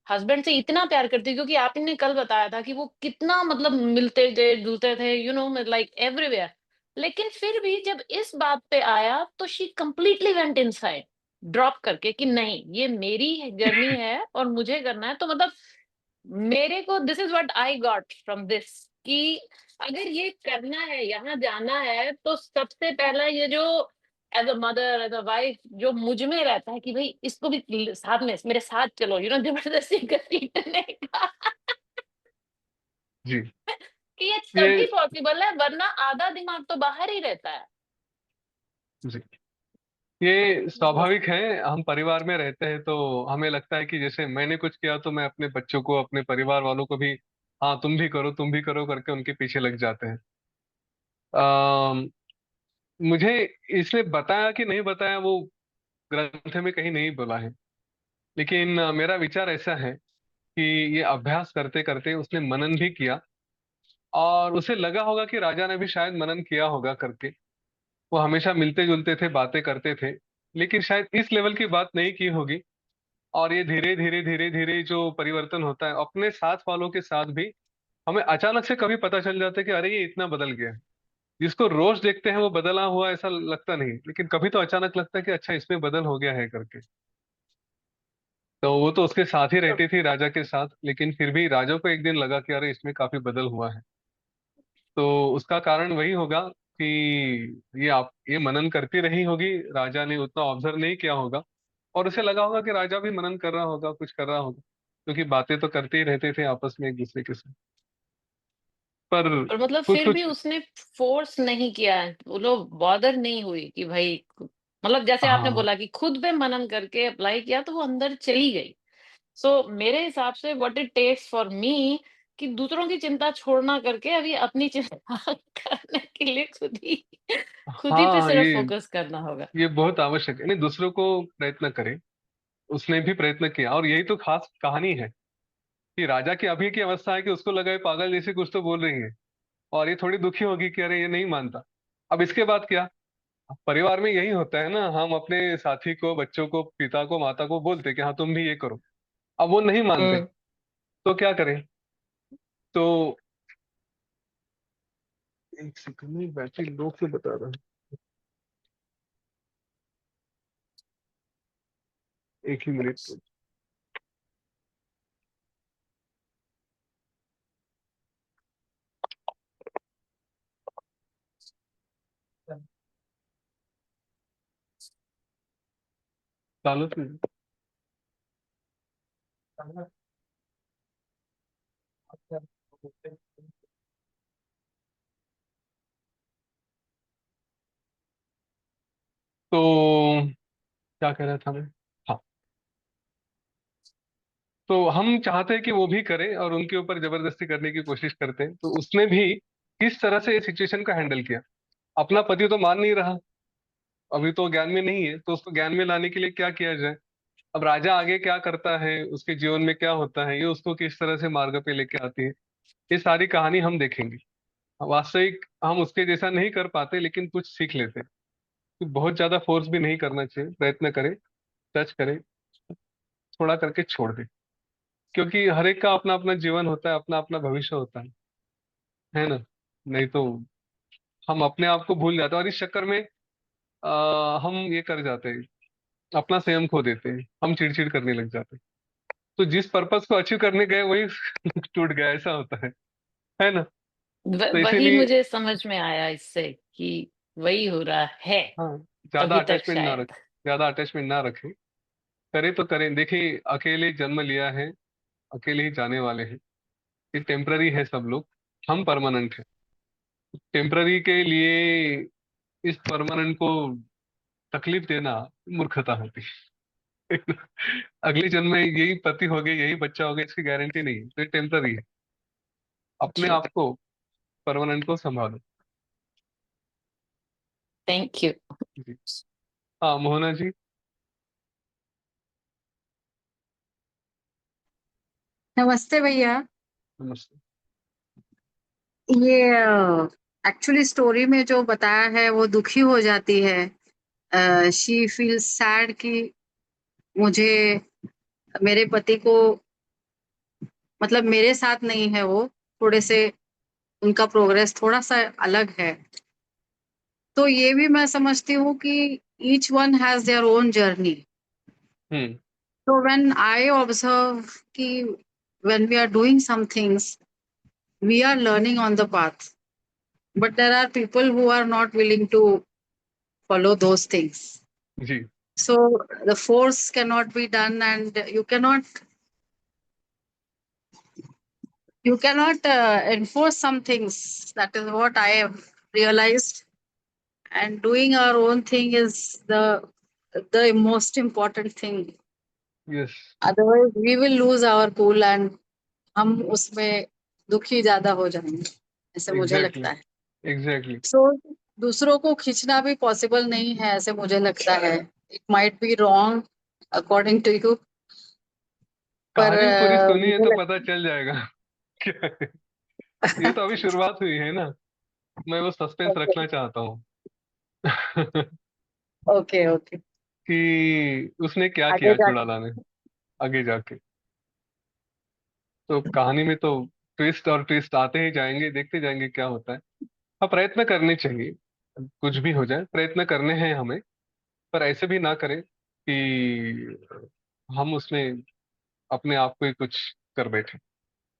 हस्बैंड से इतना प्यार करती है क्योंकि आपने कल बताया था कि वो कितना मतलब मिलते थे, जुलते थे, लाइक एवरीवेयर। लेकिन फिर भी जब इस बात पे आया तो she completely went inside, drop करके कि नहीं, ये मेरी जर्नी है और मुझे करना है। तो मतलब मेरे को this is what I got from this कि अगर ये करना है, यहाँ जाना है, तो सबसे पहला ये जो as a mother, as a wife जो मुझ में रहता है कि भई इसको भी साथ में मेरे साथ चलो, ज़बरदस्ती घसीटने का जी। कि ये तभी ये पॉसिबल है वरना आधा दिमाग तो बाहर ही रहता है। जी, ये बस स्वाभाविक है। हम परिवार में रहते हैं तो हमें लगता है कि जैसे मैंने कुछ किया तो मैं अपने बच्चों को, अपने परिवार वालों को भी, हाँ तुम भी करो करके उनके पीछे लग जाते हैं। अम, मुझे इसने बताया कि नहीं बताया वो ग्रंथ में कहीं नहीं बोला है, लेकिन मेरा विचार ऐसा है कि ये अभ्यास करते करते उसने मनन भी किया, और उसे लगा होगा कि राजा ने भी शायद मनन किया होगा करके। वो हमेशा मिलते जुलते थे, बातें करते थे, लेकिन शायद इस लेवल की बात नहीं की होगी। और ये धीरे धीरे धीरे धीरे जो परिवर्तन होता है अपने साथ वालों के साथ भी, हमें अचानक से कभी पता चल जाता है कि अरे ये इतना बदल गया है। जिसको रोज देखते हैं वो बदला हुआ ऐसा लगता नहीं, लेकिन कभी तो अचानक लगता है कि अच्छा इसमें बदल हो गया है करके। तो वो तो उसके साथ ही रहती थी, राजा के साथ, लेकिन फिर भी राजा को एक दिन लगा कि अरे इसमें काफी बदल हुआ है। तो उसका कारण वही होगा कि ये मनन करती रही होगी, राजा ने उतना ऑब्जर्व नहीं किया होगा, और उसे लगा होगा कि राजा भी मनन कर रहा होगा, कुछ कर रहा होगा, क्योंकि बातें तो करते ही रहते थे आपस में एक दूसरे के साथ। पर और मतलब कुछ फिर भी कुछ उसने फ़ोर्स नहीं किया है, वो लोग बॉदर नहीं हुई कि भई मतलब जैसे आपने हाँ बोला कि खुद पे मनन करके अप्लाई किया तो वो अंदर चली गई। सो मेरे हिसाब से what it takes for me कि दूसरों की चिंता छोड़ना करके अभी अपनी चिंता करने के लिए खुद ही पे हाँ, सिर्फ फोकस करना होगा। ये बहुत आवश्यक है, नहीं दूसरों को प्रयत्न करे। उसने भी प्रयत्न किया, और यही तो खास कहानी है कि राजा की अभी की अवस्था है कि उसको लगा ये पागल जैसी कुछ तो बोल रही है, और ये थोड़ी दुखी होगी कि अरे ये नहीं मानता। अब इसके बाद क्या? परिवार में यही होता है ना, हम अपने साथी को, बच्चों को, पिता को, माता को बोलते कि हाँ तुम भी ये करो। अब वो नहीं मानते, हुँ। तो क्या करें? तो एक सेकंड में बैटरी लो क्यों बता रहा है, एक ही मिनट। चालू तो तो क्या कह रहा था मैं? हाँ, तो हम चाहते हैं कि वो भी करे और उनके ऊपर जबरदस्ती करने की कोशिश करते हैं। तो उसने भी किस तरह से इस सिचुएशन को हैंडल किया। अपना पति तो मान नहीं रहा, अभी तो ज्ञान में नहीं है, तो उसको ज्ञान में लाने के लिए क्या किया जाए। अब राजा आगे क्या करता है, उसके जीवन में क्या होता है, ये उसको किस तरह से मार्ग पे लेके आती है, ये सारी कहानी हम देखेंगे। वास्तविक हम उसके जैसा नहीं कर पाते, लेकिन कुछ सीख लेते हैं। तो बहुत ज्यादा फोर्स भी नहीं करना चाहिए, प्रयत्न करें, टच करें, थोड़ा करके छोड़ दें। क्योंकि हर एक का अपना अपना जीवन होता है, अपना अपना भविष्य होता है ना? नहीं तो हम अपने आप को भूल जाते हैं, और इस चक्कर में हम ये कर जाते हैं, अपना संयम खो देते हैं, हम चिड़चिड़ करने लग जाते हैं। तो जिस पर्पस को अचीव करने गए वही टूट गया, ऐसा होता है ना? तो वही इसीलिए मुझे समझ में आया इससे कि वही हो रहा है हाँ, ज्यादा अभी तक अटैचमेंट ना शायद। रखें, ज्यादा अटैचमेंट ना रखें। करे तो करें। देखिए, अकेले जन्म लिया है, अकेले ही जाने वाले हैं। ये टेम्पररी है सब लोग, हम परमानेंट है। टेम्पररी के लिए इस परमानेंट को तकलीफ देना मूर्खता होती है। अगले जन्म में यही पति हो गए, यही बच्चा हो गया, इसकी गारंटी नहीं है, तो ये टेम्पररी है। अपने जी, आप को, परमानेंट को संभालो। Thank you. जी। हाँ, मोहना जी। नमस्ते भैया। नमस्ते। ये एक्चुअली स्टोरी में जो बताया है वो दुखी हो जाती है। शी फील सैड कि मुझे मेरे पति को मतलब मेरे साथ नहीं है वो, थोड़े से उनका प्रोग्रेस थोड़ा सा अलग है। तो ये भी मैं समझती हूँ कि each one has their own journey. Hmm. तो व्हेन आई ऑब्जर्व कि when we are doing some things we are learning on the path, but there are people who are not willing to follow those things. जी। So the force cannot be done, and you cannot enforce some things. That is what I have realized. And doing our own thing is the most important thing. Yes. Otherwise, we will lose our cool and हम उसमें दुखी ज्यादा हो जाएंगे, ऐसे मुझे एग्जैक्टली। लगता है। एग्जैक्टली। सो दूसरों को खींचना भी पॉसिबल नहीं है, ऐसे मुझे लगता है। It might be wrong according to you, पर कहानी पूरी सुनिए मुझे तो पता लगता चल जाएगा। क्या है। ये है। तो अभी शुरुआत हुई है ना, मैं वो सस्पेंस ओके रखना चाहता हूँ। Okay okay. कि उसने क्या आगे किया जाके। चुड़ैला ने आगे जाके। तो कहानी में तो ट्विस्ट और ट्विस्ट आते ही जाएंगे, देखते जाएंगे क्या होता है। हाँ, प्रयत्न करने चाहिए। कुछ भी हो जाए, प्रयत्न करने हैं हमें। पर ऐसे भी ना करें कि हम उसमें अपने आप को ही कुछ कर बैठे,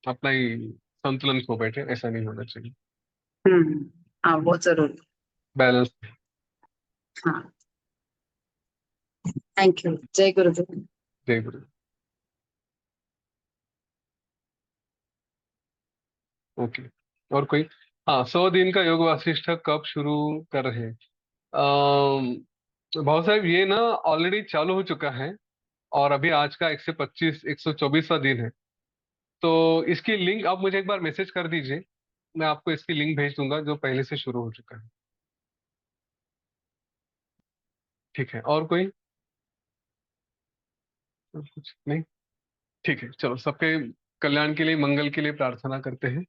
अपना ही संतुलन खो बैठे। ऐसा नहीं होना चाहिए। हम्म। हाँ, बहुत जरूरी। बैलेंस। हाँ, थैंक यू। जय गुरुदेव। जय गुरु। ओके। और कोई? हाँ, 100 दिन का योग वासिष्ठ कब शुरू कर रहे हैं? भाव साहब, ये ना ऑलरेडी चालू हो चुका है। और अभी आज का 125 124वां दिन है। तो इसकी लिंक आप मुझे एक बार मैसेज कर दीजिए, मैं आपको इसकी लिंक भेज दूंगा, जो पहले से शुरू हो चुका है। ठीक है। और कोई? और कुछ नहीं? ठीक है, चलो सबके कल्याण के लिए, मंगल के लिए प्रार्थना करते हैं।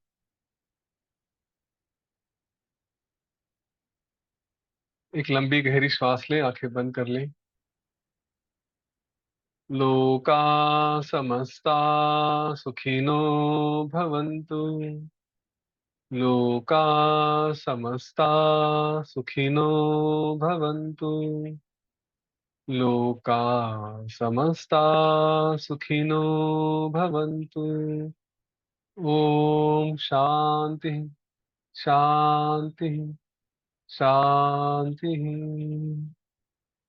एक लंबी गहरी श्वास लें, आंखें बंद कर लें। लोका समस्ता सुखिनो भवन्तु। लोका समस्ता सुखिनो भवन्तु। लोका समस्ता सुखिनो भवन्तु। ओम शांति, शांति, शांति।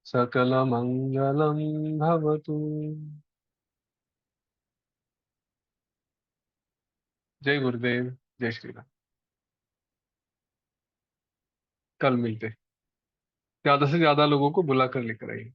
सकलमंगलं भवतु। जय गुरुदेव। जय श्री राम। कल मिलते हैं। ज्यादा से ज्यादा लोगों को बुला कर लेकर आइए।